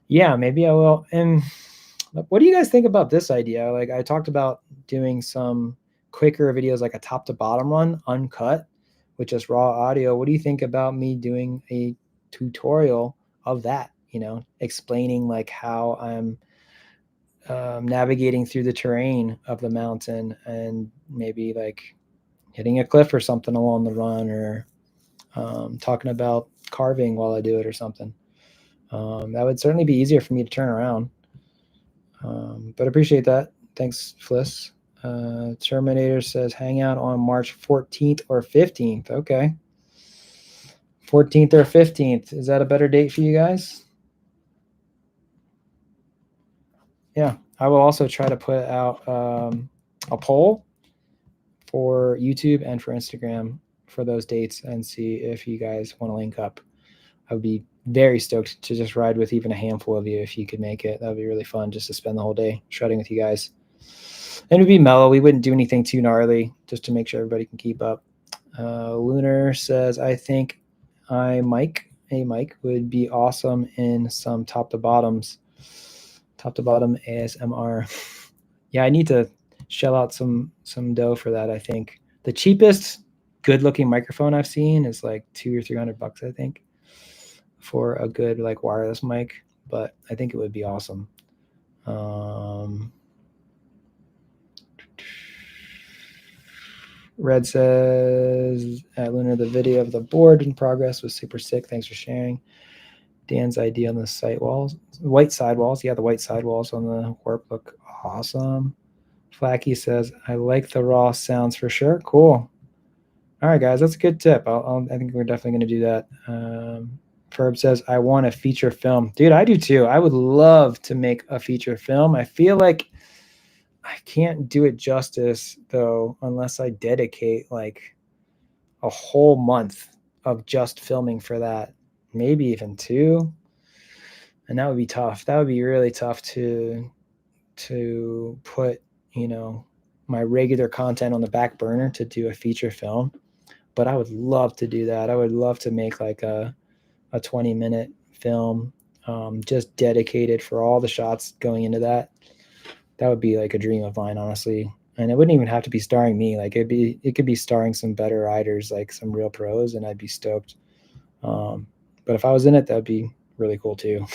S1: yeah, maybe I will. And what do you guys think about this idea? Like I talked about doing some quicker videos, like a top to bottom run, uncut, with just raw audio. What do you think about me doing a tutorial of that? You know, explaining like how I'm navigating through the terrain of the mountain and maybe like hitting a cliff or something along the run, or talking about carving while I do it or something. That would certainly be easier for me to turn around. But appreciate that. Thanks, Fliss. Terminator says hang out on March 14th or 15th. Okay. 14th or 15th. Is that a better date for you guys? Yeah. I will also try to put out a poll for YouTube and for Instagram for those dates and see if you guys want to link up. I would be very stoked to just ride with even a handful of you if you could make it. That would be really fun just to spend the whole day shredding with you guys. And it would be mellow. We wouldn't do anything too gnarly just to make sure everybody can keep up. Lunar says, I think Mike would be awesome in some top to bottom ASMR. Yeah, I need to shell out some dough for that. I think the cheapest good looking microphone I've seen is like $200 or $300, I think, for a good like wireless mic. But I think it would be awesome. Red says, at Lunar, the video of the board in progress was super sick. Thanks for sharing. Dan's idea on the site walls, white sidewalls. Yeah, the white sidewalls on the warp look awesome. Flacky says, I like the raw sounds for sure. Cool. All right, guys, that's a good tip. I think we're definitely going to do that. Ferb says, I want a feature film. Dude, I do too. I would love to make a feature film. I feel like I can't do it justice, though, unless I dedicate like a whole month of just filming for that, maybe even 2. And that would be tough. That would be really tough to put, my regular content on the back burner to do a feature film. But I would love to do that. I would love to make like a 20-minute film, just dedicated for all the shots going into that. That would be like a dream of mine, honestly. And it wouldn't even have to be starring me. Like it could be starring some better riders, like some real pros, and I'd be stoked. But if I was in it, that'd be really cool too.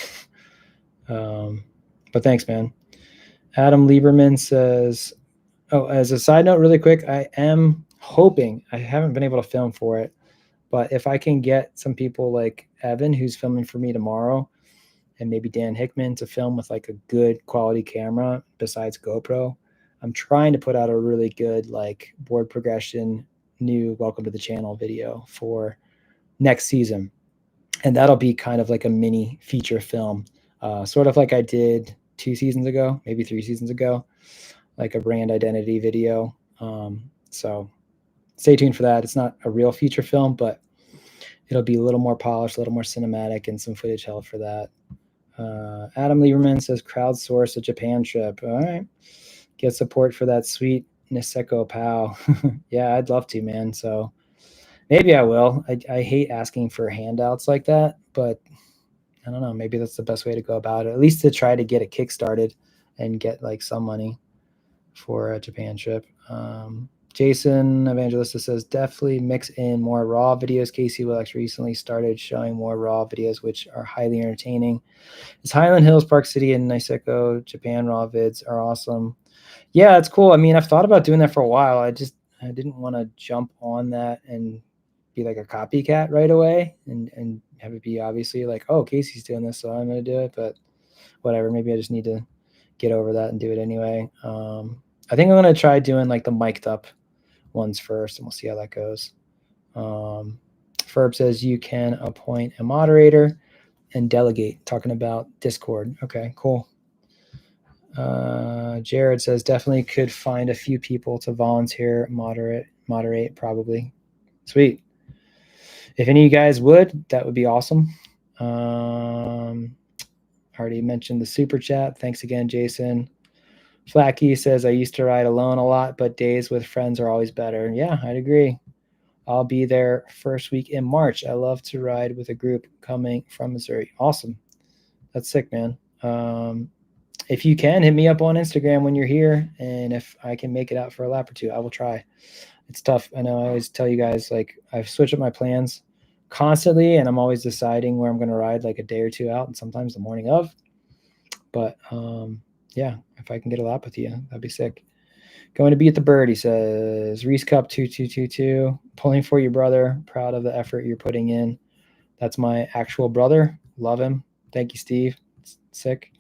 S1: But thanks, man. Adam Lieberman says, oh, as a side note, really quick, I am hoping, I haven't been able to film for it, but if I can get some people like Evan, who's filming for me tomorrow, and maybe Dan Hickman to film with like a good quality camera besides GoPro, I'm trying to put out a really good like board progression, new welcome to the channel video for next season. And that'll be kind of like a mini feature film, sort of like I did 2 seasons ago, maybe 3 seasons ago, like a brand identity video. So stay tuned for that. It's not a real feature film, but it'll be a little more polished, a little more cinematic, and some footage held for that. Adam Lieberman says crowdsource a Japan trip. All right. Get support for that sweet Niseko POW. Yeah, I'd love to, man. So maybe I will. I hate asking for handouts like that, but I don't know. Maybe that's the best way to go about it, at least to try to get it kickstarted and get like some money for a Japan trip. Jason Evangelista says definitely mix in more raw videos. Casey Willex recently started showing more raw videos, which are highly entertaining. His Highland Hills, Park City, and Niseko Japan raw vids are awesome. Yeah, it's cool. I mean, I've thought about doing that for a while. I didn't want to jump on that and be like a copycat right away and have it be obviously like, oh, Casey's doing this, so I'm gonna do it. But whatever. Maybe I just need to get over that and do it anyway. I think I'm going to try doing like the mic'd up ones first, and we'll see how that goes. Ferb says you can appoint a moderator and delegate, talking about Discord. Okay, cool. Jared says definitely could find a few people to volunteer, moderate probably. Sweet. If any of you guys would, that would be awesome. Already mentioned the super chat. Thanks again, Jason. Flacky says I used to ride alone a lot, but days with friends are always better. Yeah, I'd agree. I'll be there first week in March. I love to ride with a group coming from Missouri. Awesome. That's sick, man. If you can, hit me up on Instagram when you're here, and if I can make it out for a lap or two, I will try. It's tough. I know I always tell you guys, like, I've switched up my plans constantly, and I'm always deciding where I'm going to ride like a day or two out, and sometimes the morning of. But yeah, if I can get a lap with you, that'd be sick. Going to be at the bird, he says. Reese Cup 2222. Pulling for your brother. Proud of the effort you're putting in. That's my actual brother. Love him. Thank you, Steve. It's sick.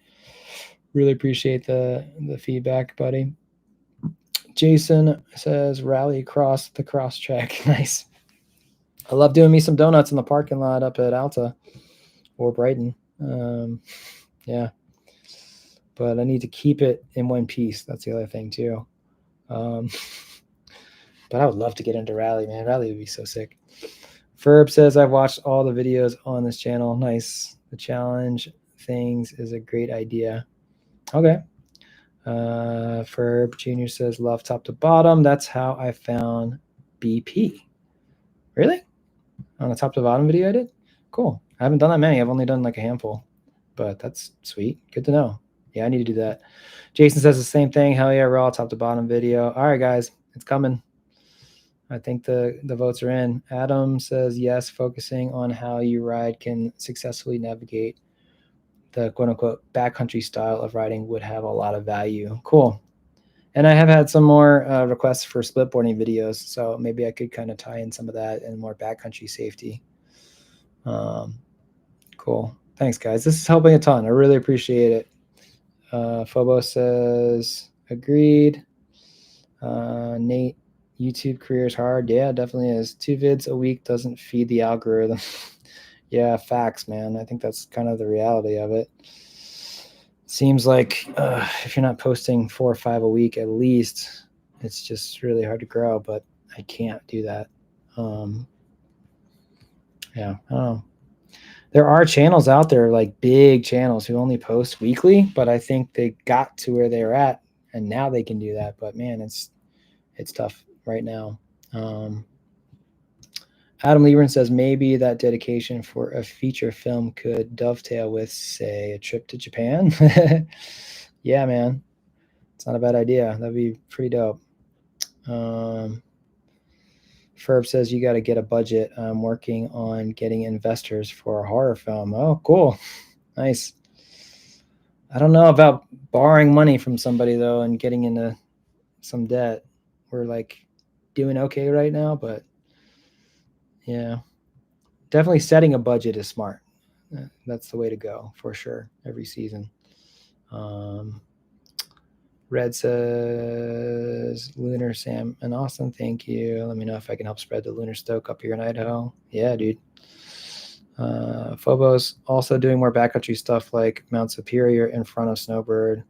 S1: Really appreciate the feedback, buddy. Jason says rally across the cross track. Nice. I love doing me some donuts in the parking lot up at Alta or Brighton. Yeah. But I need to keep it in one piece. That's the other thing too. But I would love to get into rally, man. Rally would be so sick. Ferb says I've watched all the videos on this channel. Nice. The challenge things is a great idea. Okay. Ferb Jr. says love top to bottom. That's how I found BP. Really? On the top to bottom video I did? Cool. I haven't done that many. I've only done like a handful. But that's sweet. Good to know. Yeah, I need to do that. Jason says the same thing. Hell yeah, raw top to bottom video. All right, guys, it's coming. I think the votes are in. Adam says yes, focusing on how you ride can successfully navigate the quote-unquote backcountry style of riding would have a lot of value. Cool. And I have had some more requests for splitboarding videos, so maybe I could kind of tie in some of that and more backcountry safety. Cool. Thanks, guys. This is helping a ton. I really appreciate it. Phobos says, agreed. Nate, YouTube career is hard. Yeah, it definitely is. 2 vids a week doesn't feed the algorithm. Yeah, facts, man. I think that's kind of the reality of it. Seems like if you're not posting 4 or 5 a week at least, it's just really hard to grow, but I can't do that. Yeah, I don't know. There are channels out there, like big channels, who only post weekly, but I think they got to where they're at, and now they can do that. But man, it's tough right now. Adam Lieberman says maybe that dedication for a feature film could dovetail with, say, a trip to Japan. Yeah, man, it's not a bad idea. That'd be pretty dope. Ferb says you got to get a budget. I'm working on getting investors for a horror film. Oh, cool. Nice. I don't know about borrowing money from somebody, though, and getting into some debt. We're like doing okay right now, but yeah, definitely setting a budget is smart. That's the way to go for sure every season. Red says, Lunar, Sam, and Austin, thank you. Let me know if I can help spread the Lunar Stoke up here in Idaho. Yeah, dude. Phobos also doing more backcountry stuff like Mount Superior in front of Snowbird.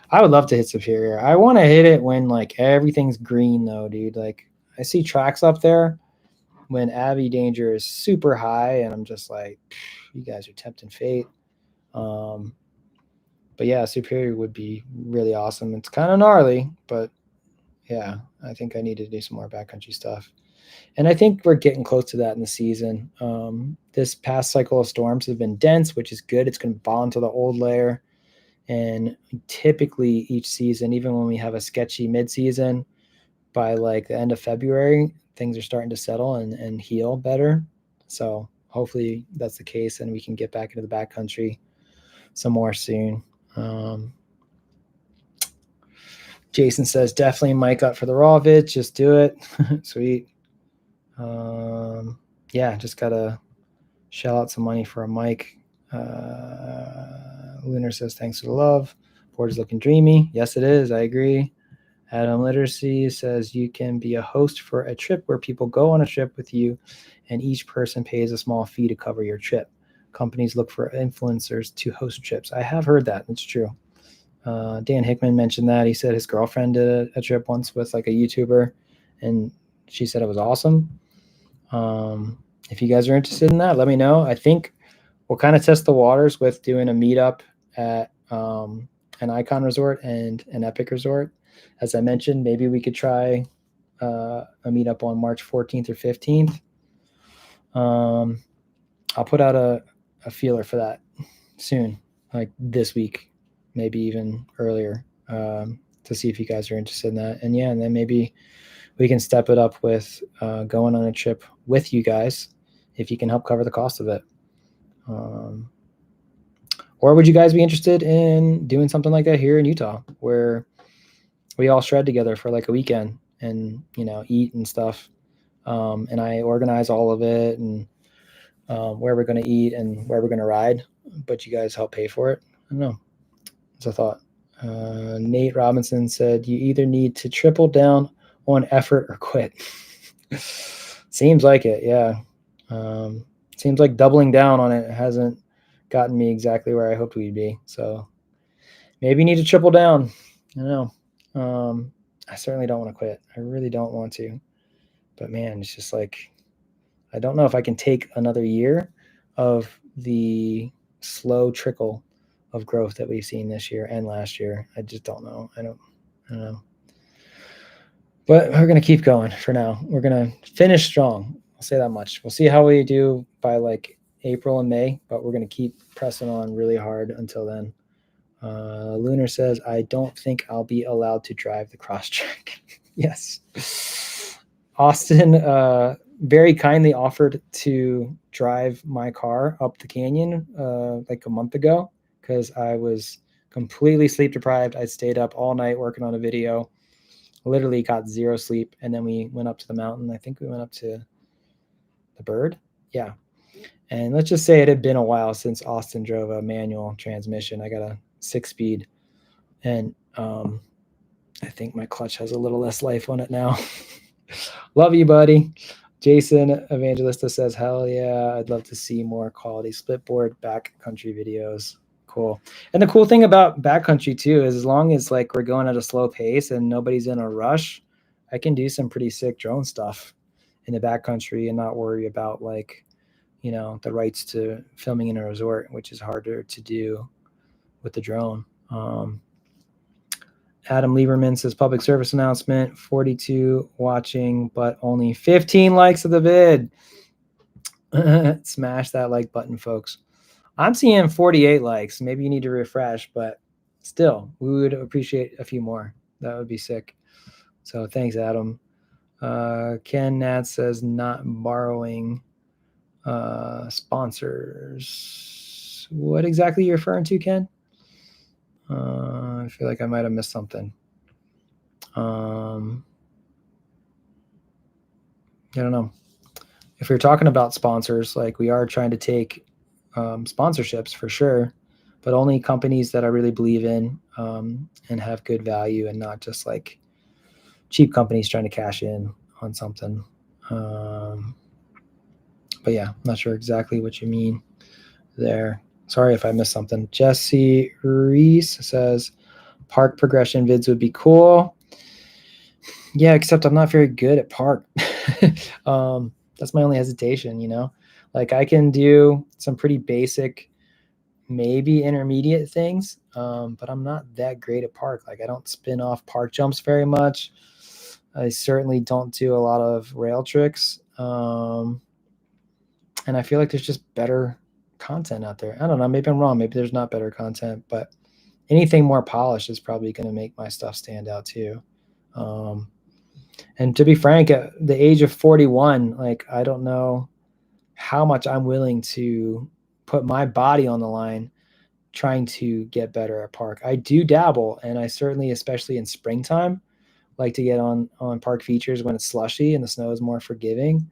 S1: I would love to hit Superior. I want to hit it when like everything's green though, dude. Like I see tracks up there when Avi danger is super high, and I'm just like, you guys are tempting fate. But yeah, Superior would be really awesome. It's kind of gnarly, but yeah, I think I need to do some more backcountry stuff. And I think we're getting close to that in the season. This past cycle of storms have been dense, which is good. It's going to fall into the old layer. And typically each season, even when we have a sketchy mid-season, by like the end of February, things are starting to settle and heal better. So hopefully that's the case, and we can get back into the backcountry some more soon. Jason says definitely mic up for the raw vid. Just do it. Sweet. Yeah, just gotta shell out some money for a mic. Lunar says, thanks for the love. Board is looking dreamy. Yes, it is. I agree. Adam Literacy says, you can be a host for a trip where people go on a trip with you and each person pays a small fee to cover your trip. Companies look for influencers to host trips. I have heard that. It's true. Dan Hickman mentioned that. He said his girlfriend did a trip once with like a YouTuber, and she said it was awesome. If you guys are interested in that, let me know. I think we'll kind of test the waters with doing a meetup at an Icon Resort and an Epic Resort. As I mentioned, maybe we could try a meetup on March 14th or 15th. I'll put out a feeler for that soon, like this week, maybe even earlier, to see if you guys are interested in that. And yeah, and then maybe we can step it up with going on a trip with you guys if you can help cover the cost of it. Or would you guys be interested in doing something like that here in Utah, where we all shred together for like a weekend and, you know, eat and stuff? And I organize all of it and where we're going to eat and where we're going to ride, but you guys help pay for it. I don't know. It's a thought. Nate Robinson said, you either need to triple down on effort or quit. Seems like it. Yeah. Seems like doubling down on it hasn't gotten me exactly where I hoped we'd be. So maybe need to triple down. I don't know. I certainly don't want to quit. I really don't want to. But man, it's just like, I don't know if I can take another year of the slow trickle of growth that we've seen this year and last year. I just don't know. I don't know. But we're going to keep going for now. We're going to finish strong. I'll say that much. We'll see how we do by like April and May, but we're going to keep pressing on really hard until then. Lunar says, I don't think I'll be allowed to drive the cross track. Yes. Austin very kindly offered to drive my car up the canyon like a month ago because I was completely sleep deprived. I stayed up all night working on a video, literally got zero sleep. And then we went up to the mountain. I think we went up to the Bird. Yeah. And let's just say it had been a while since Austin drove a manual transmission. I got a 6-speed, and I think my clutch has a little less life on it now. Love you, buddy. Jason Evangelista says, hell yeah, I'd love to see more quality splitboard backcountry videos. Cool. And the cool thing about backcountry too is as long as like we're going at a slow pace and nobody's in a rush, I can do some pretty sick drone stuff in the backcountry and not worry about like, you know, the rights to filming in a resort, which is harder to do with the drone. Adam Lieberman says, public service announcement, 42 watching, but only 15 likes of the vid. Smash that like button, folks. I'm seeing 48 likes. Maybe you need to refresh, but still, we would appreciate a few more. That would be sick. So thanks, Adam. Ken Nat says, not borrowing sponsors. What exactly are you referring to, Ken? I feel like I might have missed something. I don't know. If you're talking about sponsors, like we are trying to take sponsorships for sure, but only companies that I really believe in and have good value and not just like cheap companies trying to cash in on something. But yeah, I'm not sure exactly what you mean there. Sorry if I missed something. Jesse Reese says, park progression vids would be cool. Yeah, except I'm not very good at park. That's my only hesitation, you know? Like I can do some pretty basic, maybe intermediate things, but I'm not that great at park. Like I don't spin off park jumps very much. I certainly don't do a lot of rail tricks. And I feel like there's just better content out there. I don't know. Maybe I'm wrong. Maybe there's not better content, but anything more polished is probably going to make my stuff stand out too. And to be frank, at the age of 41, like I don't know how much I'm willing to put my body on the line trying to get better at park. I do dabble, and I certainly, especially in springtime, like to get on park features when it's slushy and the snow is more forgiving.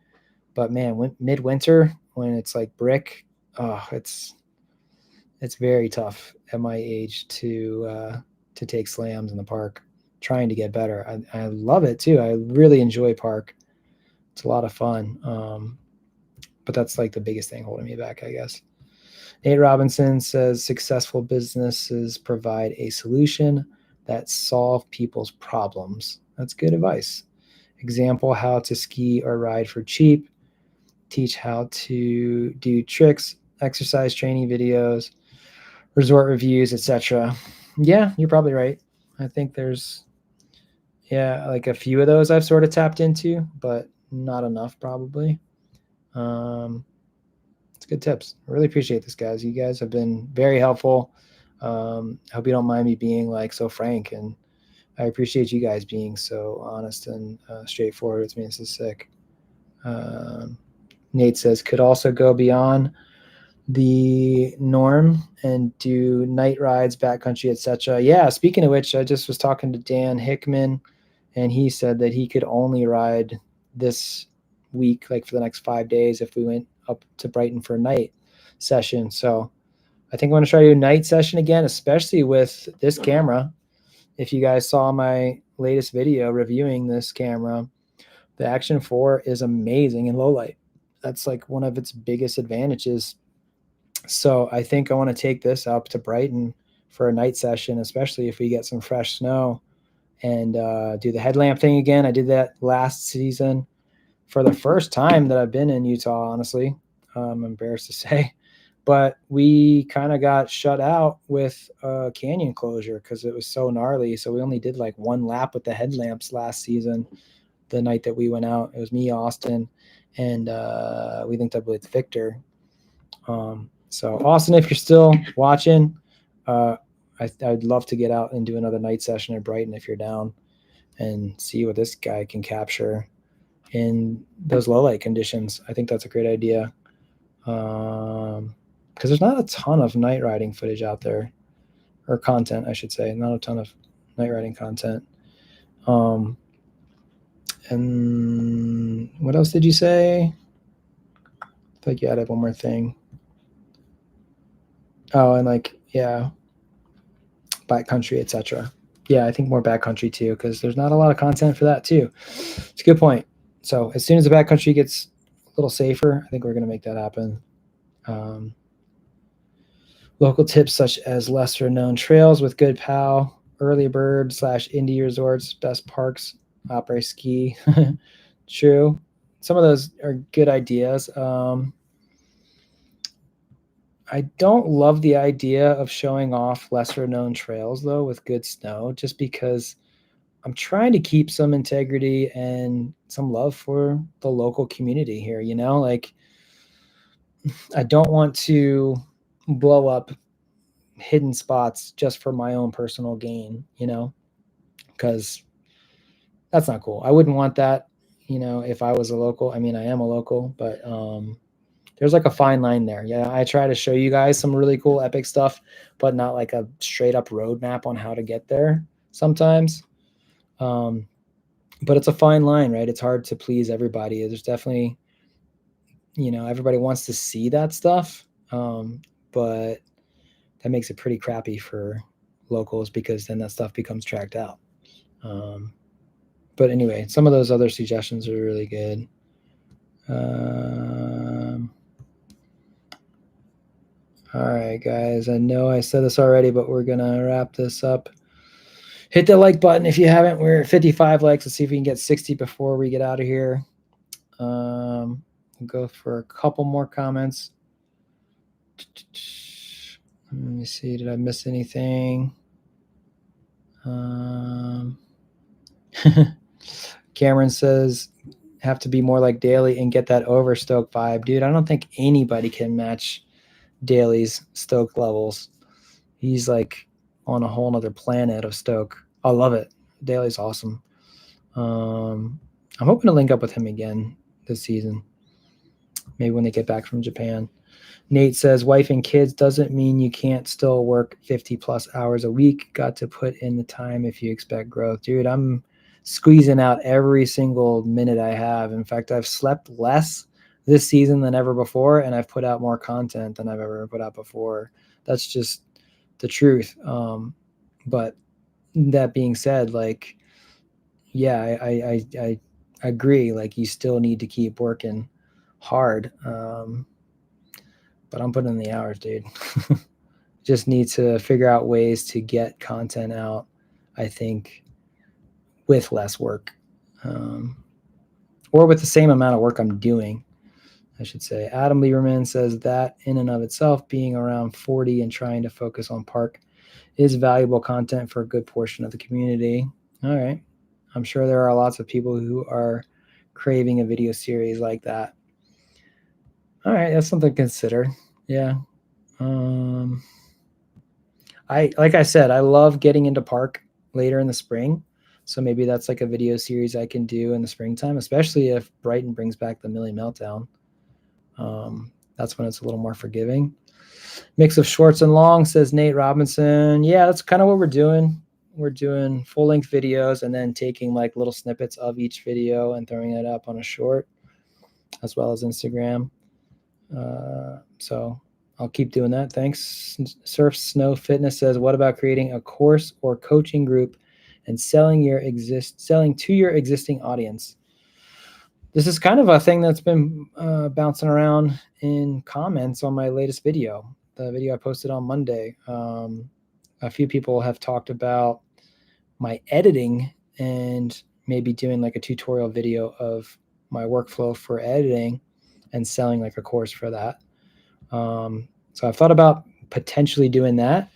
S1: But man, midwinter when it's like brick, oh, it's it's very tough at my age to take slams in the park, trying to get better. I love it too. I really enjoy park. It's a lot of fun. But that's like the biggest thing holding me back, I guess. Nate Robinson says successful businesses provide a solution that solve people's problems. That's good advice. Example, how to ski or ride for cheap, teach how to do tricks, exercise training videos, resort reviews, etc. Yeah, you're probably right. I think there's like a few of those I've sort of tapped into, but not enough probably. It's good tips. I really appreciate this, guys. You guys have been very helpful. Hope you don't mind me being like so frank, and I appreciate you guys being so honest and straightforward with me. This is sick. Nate says could also go beyond the norm and do night rides, backcountry, etc. Yeah. Speaking of which, I just was talking to Dan Hickman, and he said that he could only ride this week, like for the next 5 days, if we went up to Brighton for a night session. So I think I'm going to try to do a night session again, especially with this camera. If you guys saw my latest video reviewing this camera, the Action 4 is amazing in low light. That's like one of its biggest advantages. So I think I want to take this up to Brighton for a night session, especially if we get some fresh snow, and do the headlamp thing again. I did that last season for the first time that I've been in Utah, honestly. I'm embarrassed to say. But we kind of got shut out with a canyon closure because it was so gnarly. So we only did like one lap with the headlamps last season, the night that we went out. It was me, Austin, and we linked up with Victor. So Austin, if you're still watching, I'd love to get out and do another night session at Brighton if you're down, and see what this guy can capture in those low light conditions. I think that's a great idea. Because there's not a ton of night riding footage out there, or content, I should say. Not a ton of night riding content. And what else did you say? I feel like you added one more thing. Oh, and like, yeah, backcountry, etc. Yeah, I think more backcountry too, because there's not a lot of content for that too. It's a good point. So as soon as the backcountry gets a little safer, I think we're going to make that happen. Local tips such as lesser known trails with good POW, early bird / indie resorts, best parks, après ski. True. Some of those are good ideas. I don't love the idea of showing off lesser known trails though with good snow, just because I'm trying to keep some integrity and some love for the local community here, you know, like I don't want to blow up hidden spots just for my own personal gain, you know, because that's not cool. I wouldn't want that, you know, if I was a local. I mean, I am a local, but there's like a fine line there. Yeah, I try to show you guys some really cool epic stuff, but not like a straight up roadmap on how to get there sometimes. But it's a fine line, right? It's hard to please everybody. There's definitely, you know, everybody wants to see that stuff, but that makes it pretty crappy for locals because then that stuff becomes tracked out. But anyway, some of those other suggestions are really good. All right, guys, I know I said this already, but we're going to wrap this up. Hit the like button if you haven't. We're at 55 likes. Let's see if we can get 60 before we get out of here. We'll go for a couple more comments. Let me see. Did I miss anything? Cameron says, have to be more like Daly and get that Overstoke vibe. Dude, I don't think anybody can match Daly's Stoke levels. He's like on a whole nother planet of Stoke. I love it. Daly's awesome. I'm hoping to link up with him again this season. Maybe when they get back from Japan. Nate says, wife and kids doesn't mean you can't still work 50 plus hours a week. Got to put in the time if you expect growth. Dude, I'm squeezing out every single minute I have. In fact, I've slept less this season than ever before, and I've put out more content than I've ever put out before. That's just the truth. But that being said, like, yeah, I agree. Like, you still need to keep working hard. But I'm putting in the hours, dude. Just need to figure out ways to get content out, I think, with less work, or with the same amount of work I'm doing, I should say. Adam Lieberman says that in and of itself, being around 40 and trying to focus on park is valuable content for a good portion of the community. All right. I'm sure there are lots of people who are craving a video series like that. All right, that's something to consider. Yeah. Like I said, I love getting into park later in the spring. So maybe that's like a video series I can do in the springtime, especially if Brighton brings back the Millie Meltdown. That's when it's a little more forgiving. Mix of shorts and long, says Nate Robinson. Yeah, that's kind of what we're doing. We're doing full-length videos and then taking like little snippets of each video and throwing it up on a short, as well as Instagram. So I'll keep doing that. Thanks. Surf Snow Fitness says, what about creating a course or coaching group and selling to your existing audience? This is kind of a thing that's been bouncing around in comments on my latest video, the video I posted on Monday. A few people have talked about my editing and maybe doing like a tutorial video of my workflow for editing and selling like a course for that. So I've thought about potentially doing that,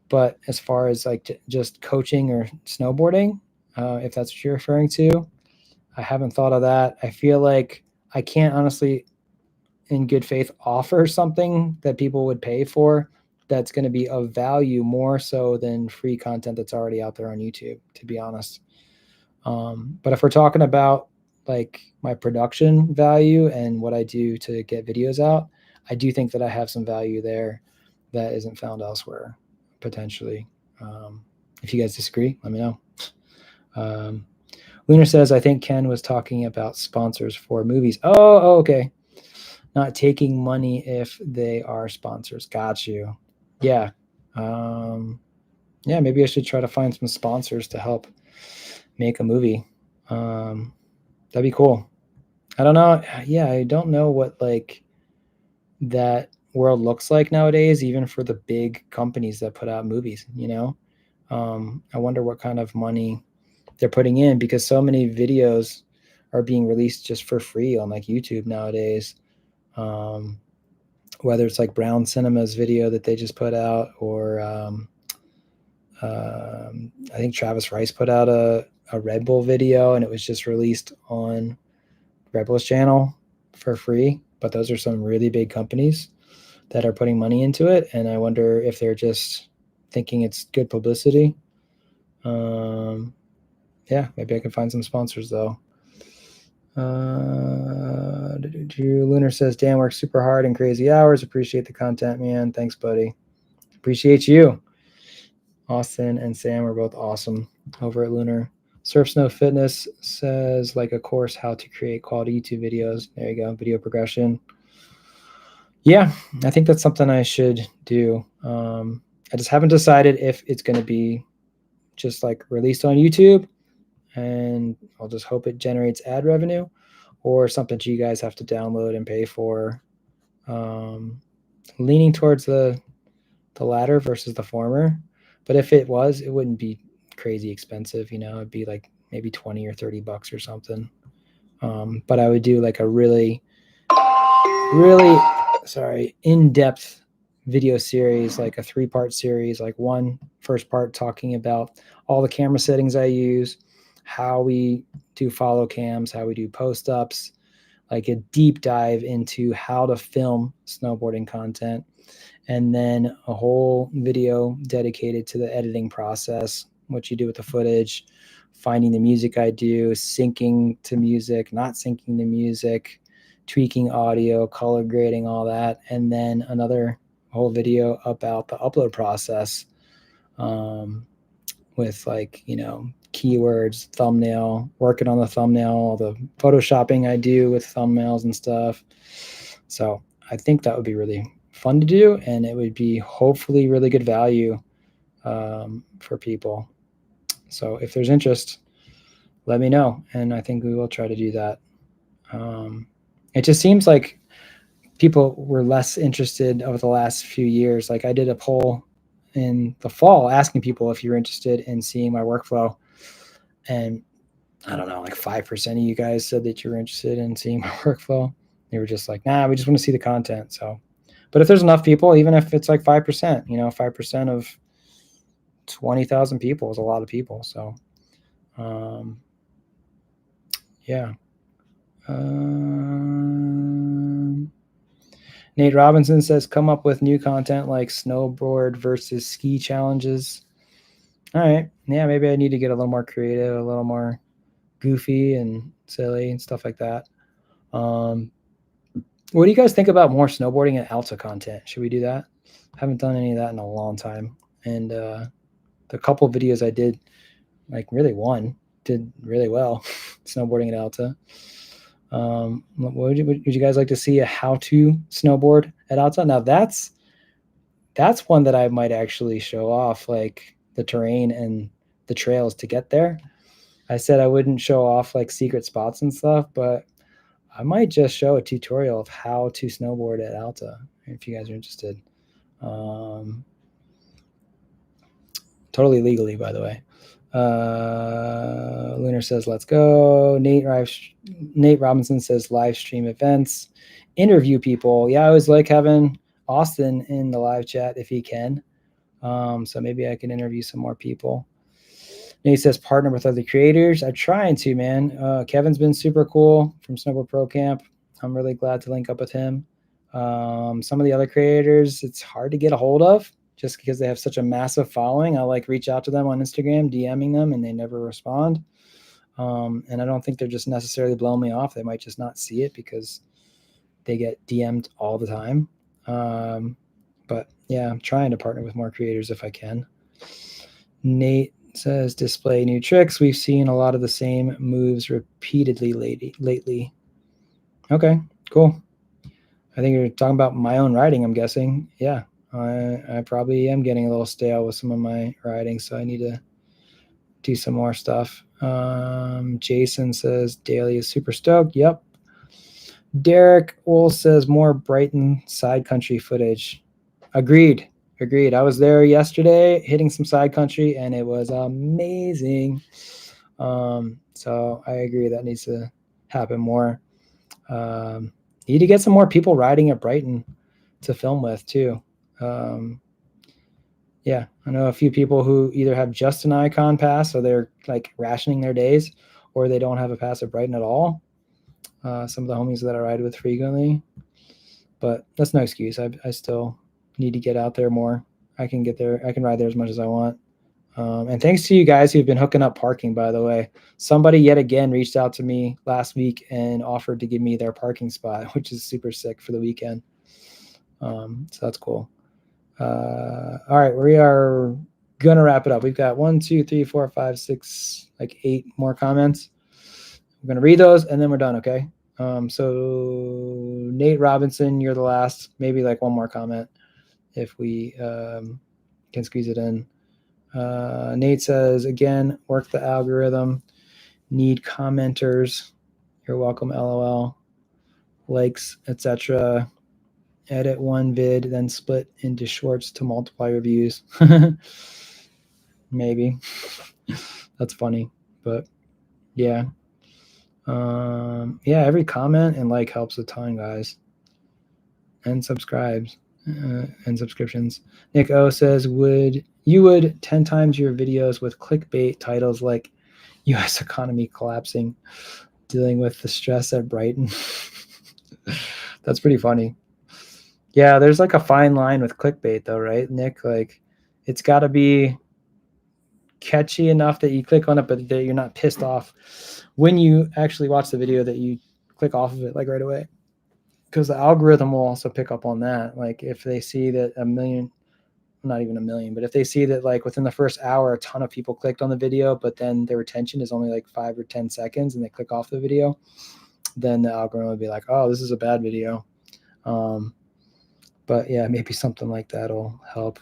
S1: but as far as like just coaching or snowboarding, if that's what you're referring to, I haven't thought of that. I feel like I can't honestly, in good faith, offer something that people would pay for that's going to be of value more so than free content that's already out there on YouTube, to be honest. But if we're talking about like my production value and what I do to get videos out, I do think that I have some value there that isn't found elsewhere, potentially. If you guys disagree, let me know. Lunar says, I think Ken was talking about sponsors for movies. Oh, okay. Not taking money if they are sponsors. Got you. Yeah. Yeah, maybe I should try to find some sponsors to help make a movie. That'd be cool. I don't know. Yeah, I don't know what like that world looks like nowadays, even for the big companies that put out movies, you know? I wonder what kind of money they're putting in, because so many videos are being released just for free on like YouTube nowadays. Whether it's like Brown Cinema's video that they just put out, or I think Travis Rice put out a Red Bull video and it was just released on Red Bull's channel for free. But those are some really big companies that are putting money into it. And I wonder if they're just thinking it's good publicity. Yeah, maybe I can find some sponsors though. Lunar says, Dan works super hard and crazy hours. Appreciate the content, man. Thanks, buddy. Appreciate you. Austin and Sam are both awesome over at Lunar. Surf Snow Fitness says, like a course, how to create quality YouTube videos. There you go. Video progression. Yeah, I think that's something I should do. I just haven't decided if it's going to be just like released on YouTube and I'll just hope it generates ad revenue, or something that you guys have to download and pay for. Leaning towards the latter versus the former. But if it was, it wouldn't be crazy expensive, you know, it'd be like maybe 20 or 30 bucks or something. But I would do like a really in-depth video series, like a 3-part series, like one first part talking about all the camera settings I use, how we do follow cams, how we do post-ups, like a deep dive into how to film snowboarding content, and then a whole video dedicated to the editing process, what you do with the footage, finding the music I do, syncing to music, not syncing to music, tweaking audio, color grading, all that. And then another whole video about the upload process, with like, you know, keywords, thumbnail, working on the thumbnail, the photoshopping I do with thumbnails and stuff. So I think that would be really fun to do, and it would be hopefully really good value for people. So if there's interest, let me know, and I think we will try to do that. It just seems like people were less interested over the last few years. Like I did a poll in the fall asking people if you're interested in seeing my workflow, and I don't know, like 5% of you guys said that you were interested in seeing my workflow. They were just like, nah, we just want to see the content. So, but if there's enough people, even if it's like 5%, 5% of 20,000 people is a lot of people. So, yeah. Nate Robinson says, come up with new content like snowboard versus ski challenges. All right. Yeah, maybe I need to get a little more creative, a little more goofy and silly and stuff like that. What do you guys think about more snowboarding and Alta content? Should we do that? I haven't done any of that in a long time. And the couple of videos I did, like really one, did really well, snowboarding at Alta. Would you guys like to see a how-to snowboard at Alta? Now that's one that I might actually show off, like the terrain and the trails to get there. I said I wouldn't show off like secret spots and stuff, but I might just show a tutorial of how to snowboard at Alta if you guys are interested. Totally legally, by the way. Lunar says, let's go. Nate Robinson says, live stream events, interview people. Yeah, I always like having Austin in the live chat if he can. So maybe I can interview some more people. Nate says, partner with other creators. I'm trying to, man. Kevin's been super cool from Snowboard Pro Camp. I'm really glad to link up with him. Some of the other creators, it's hard to get a hold of just because they have such a massive following. I like reach out to them on Instagram, DMing them, and they never respond. And I don't think they're just necessarily blowing me off. They might just not see it because they get DM'd all the time. But yeah, I'm trying to partner with more creators if I can. Nate says, display new tricks. We've seen a lot of the same moves repeatedly lately. Okay, cool. I think you're talking about my own riding, I'm guessing. Yeah, I probably am getting a little stale with some of my riding, so I need to do some more stuff. Jason says, Daily is super stoked. Yep. Derek Wool says, more Brighton side country footage. Agreed. I was there yesterday hitting some side country, and it was amazing. So I agree that needs to happen more. Need to get some more people riding at Brighton to film with too. Yeah, I know a few people who either have just an icon pass, so they're like rationing their days, or they don't have a pass at Brighton at all. Some of the homies that I ride with frequently, but that's no excuse. I still need to get out there more. I can get there. I can ride there as much as I want. And thanks to you guys who've been hooking up parking, by the way. Somebody yet again reached out to me last week and offered to give me their parking spot, which is super sick for the weekend. So that's cool. All right, we are gonna wrap it up. We've got 1, 2, 3, 4, 5, 6, like 8 more comments. We're gonna read those and then we're done, okay? So Nate Robinson, you're the last. Maybe like one more comment if we can squeeze it in. Nate says, again, work the algorithm. Need commenters. You're welcome, LOL. Likes, etc. Edit one vid, then split into shorts to multiply your views. Maybe. That's funny, but yeah. Yeah, every comment and like helps a ton, guys. And subscribes and subscriptions. Nick O says, would 10 times your videos with clickbait titles like U.S. economy collapsing, dealing with the stress at Brighton? That's pretty funny. Yeah, there's like a fine line with clickbait though, right, Nick? Like it's got to be catchy enough that you click on it, but that you're not pissed off when you actually watch the video that you click off of it like right away. Because the algorithm will also pick up on that. Like if they see that not even a million, but if they see that like within the first hour, a ton of people clicked on the video, but then their retention is only like 5 or 10 seconds and they click off the video, then the algorithm will be like, oh, this is a bad video. But yeah, maybe something like that'll help.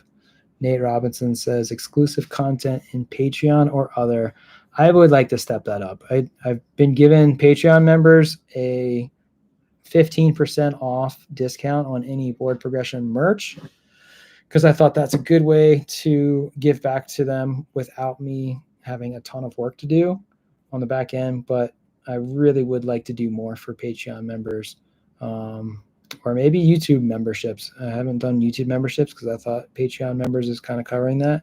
S1: Nate Robinson says exclusive content in Patreon or other. I would like to step that up. I've been given Patreon members a 15% off discount on any board progression merch because I thought that's a good way to give back to them without me having a ton of work to do on the back end. But I really would like to do more for Patreon members, or maybe YouTube memberships. I haven't done YouTube memberships because I thought Patreon members is kind of covering that.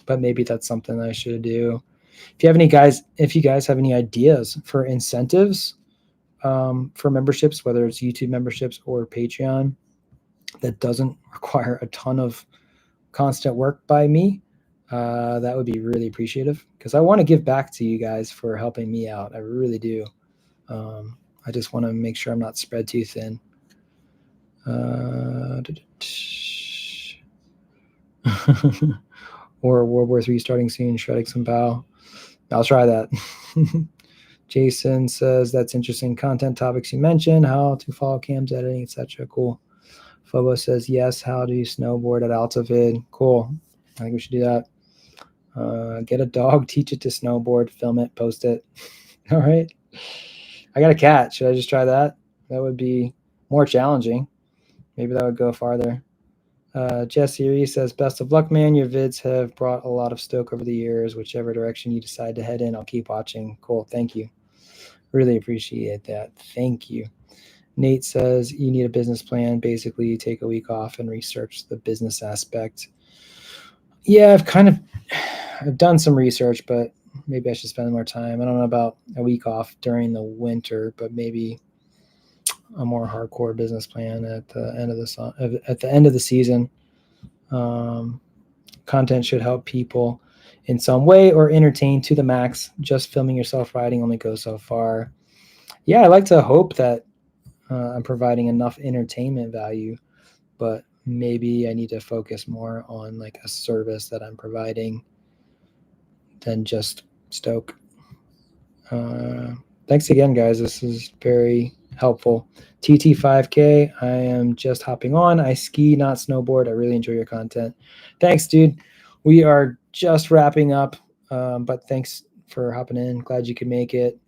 S1: But maybe that's something I should do. If you guys have any ideas for incentives for memberships, whether it's YouTube memberships or Patreon, that doesn't require a ton of constant work by me, that would be really appreciative because I want to give back to you guys for helping me out. I really do. I just want to make sure I'm not spread too thin. Or World War III starting soon, shredding some bow. I'll try that. Jason says that's interesting content topics you mentioned, how to follow cams, editing, etc. Cool. Phobo says yes, how do you snowboard at Altavid? Cool. I think we should do that. Get a dog, teach it to snowboard, film it, post it. All right. I got a cat. Should I just try that? That would be more challenging. Maybe that would go farther. Jesse says, best of luck, man. Your vids have brought a lot of stoke over the years. Whichever direction you decide to head in, I'll keep watching. Cool. Thank you. Really appreciate that. Thank you. Nate says, you need a business plan. Basically, you take a week off and research the business aspect. Yeah, I've done some research, but maybe I should spend more time. I don't know about a week off during the winter, but maybe a more hardcore business plan at the end of the season. Content should help people in some way or entertain to the max. Just filming yourself riding only goes so far. Yeah, I like to hope that I'm providing enough entertainment value, but maybe I need to focus more on like a service that I'm providing than just stoke. Thanks again, guys. This is very helpful. TT5K, I am just hopping on. I ski, not snowboard. I really enjoy your content. Thanks, dude. We are just wrapping up, but thanks for hopping in. Glad you could make it.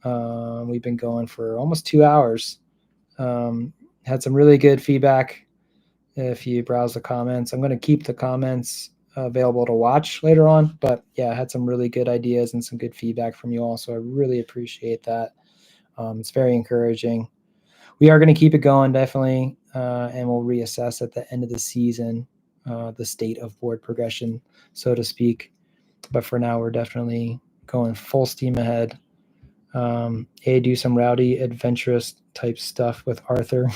S1: We've been going for almost 2 hours. Had some really good feedback if you browse the comments. I'm going to keep the comments available to watch later on, but yeah, I had some really good ideas and some good feedback from you all, so I really appreciate that. It's very encouraging. We are going to keep it going, definitely, and we'll reassess at the end of the season the state of board progression, so to speak. But for now, we're definitely going full steam ahead. Do some rowdy, adventurous type stuff with Arthur.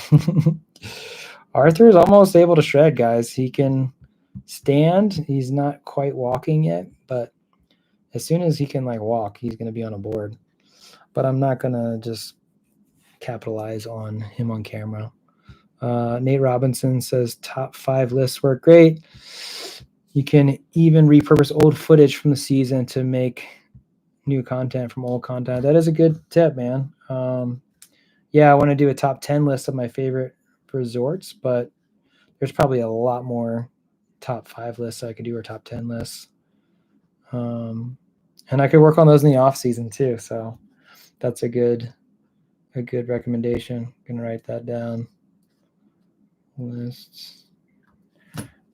S1: Arthur is almost able to shred, guys. He can stand. He's not quite walking yet, but as soon as he can like walk, he's going to be on a board. But I'm not going to just capitalize on him on camera. Nate Robinson says top 5 lists work great. You can even repurpose old footage from the season to make new content from old content. That is a good tip, man. Yeah, I want to do a top 10 list of my favorite resorts, but there's probably a lot more top 5 lists I could do, or top 10 lists. And I could work on those in the off season too. So that's a good recommendation. I'm gonna write that down. Lists.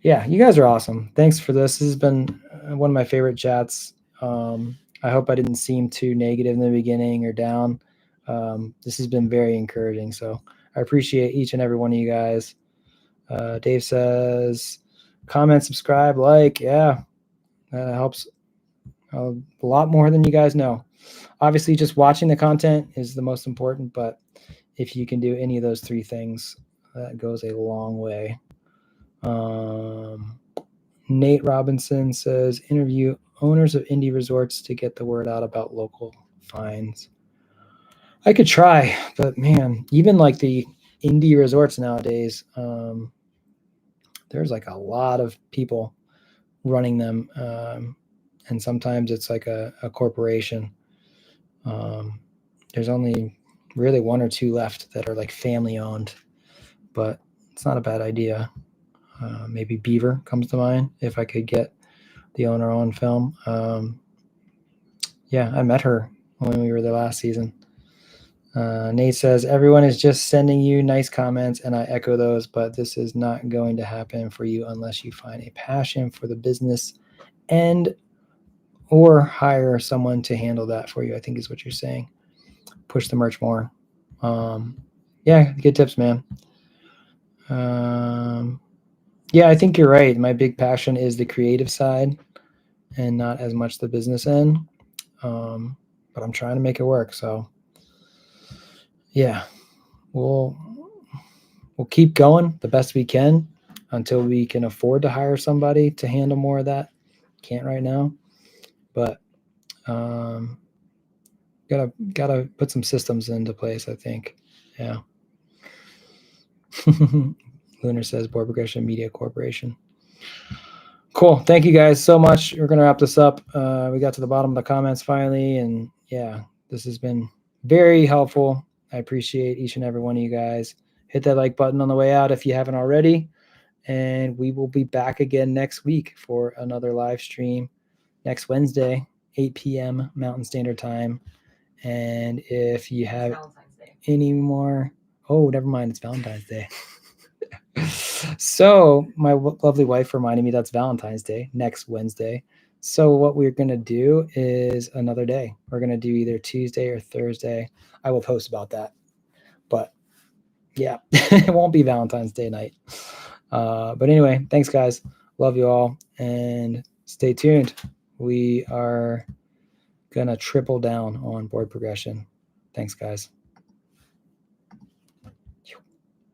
S1: Yeah, you guys are awesome. Thanks for this. This has been one of my favorite chats. I hope I didn't seem too negative in the beginning or down. This has been very encouraging. So I appreciate each and every one of you guys. Dave says, comment, subscribe, like. Yeah, that helps a lot more than you guys know. Obviously, just watching the content is the most important, but if you can do any of those 3 things, that goes a long way. Nate Robinson says, interview owners of indie resorts to get the word out about local fines. I could try, but man, even like the indie resorts nowadays, there's like a lot of people running them, and sometimes it's like a corporation. There's only really 1 or 2 left that are like family owned, but it's not a bad idea. Maybe Beaver comes to mind if I could get the owner on film. Yeah, I met her when we were there last season. Nate says, everyone is just sending you nice comments, and I echo those, but this is not going to happen for you unless you find a passion for the business and or hire someone to handle that for you, I think is what you're saying. Push the merch more. Yeah, good tips, man. Yeah, I think you're right. My big passion is the creative side and not as much the business end. But I'm trying to make it work. So yeah, we'll keep going the best we can until we can afford to hire somebody to handle more of that. Can't right now, but gotta put some systems into place, I think. Yeah. Lunar says Board Progression Media Corporation. Cool. Thank you guys so much. We're gonna wrap this up. We got to the bottom of the comments finally, and yeah, this has been very helpful. I appreciate each and every one of you guys. Hit that like button on the way out if you haven't already. And we will be back again next week for another live stream next Wednesday, 8 p.m. Mountain Standard Time. And if you have any more, oh, never mind, it's Valentine's Day. So my lovely wife reminded me that's Valentine's Day next Wednesday. So what we're going to do is another day. We're going to do either Tuesday or Thursday. I will post about that. But yeah, it won't be Valentine's Day night. But anyway, thanks, guys. Love you all. And stay tuned. We are going to triple down on board progression. Thanks, guys.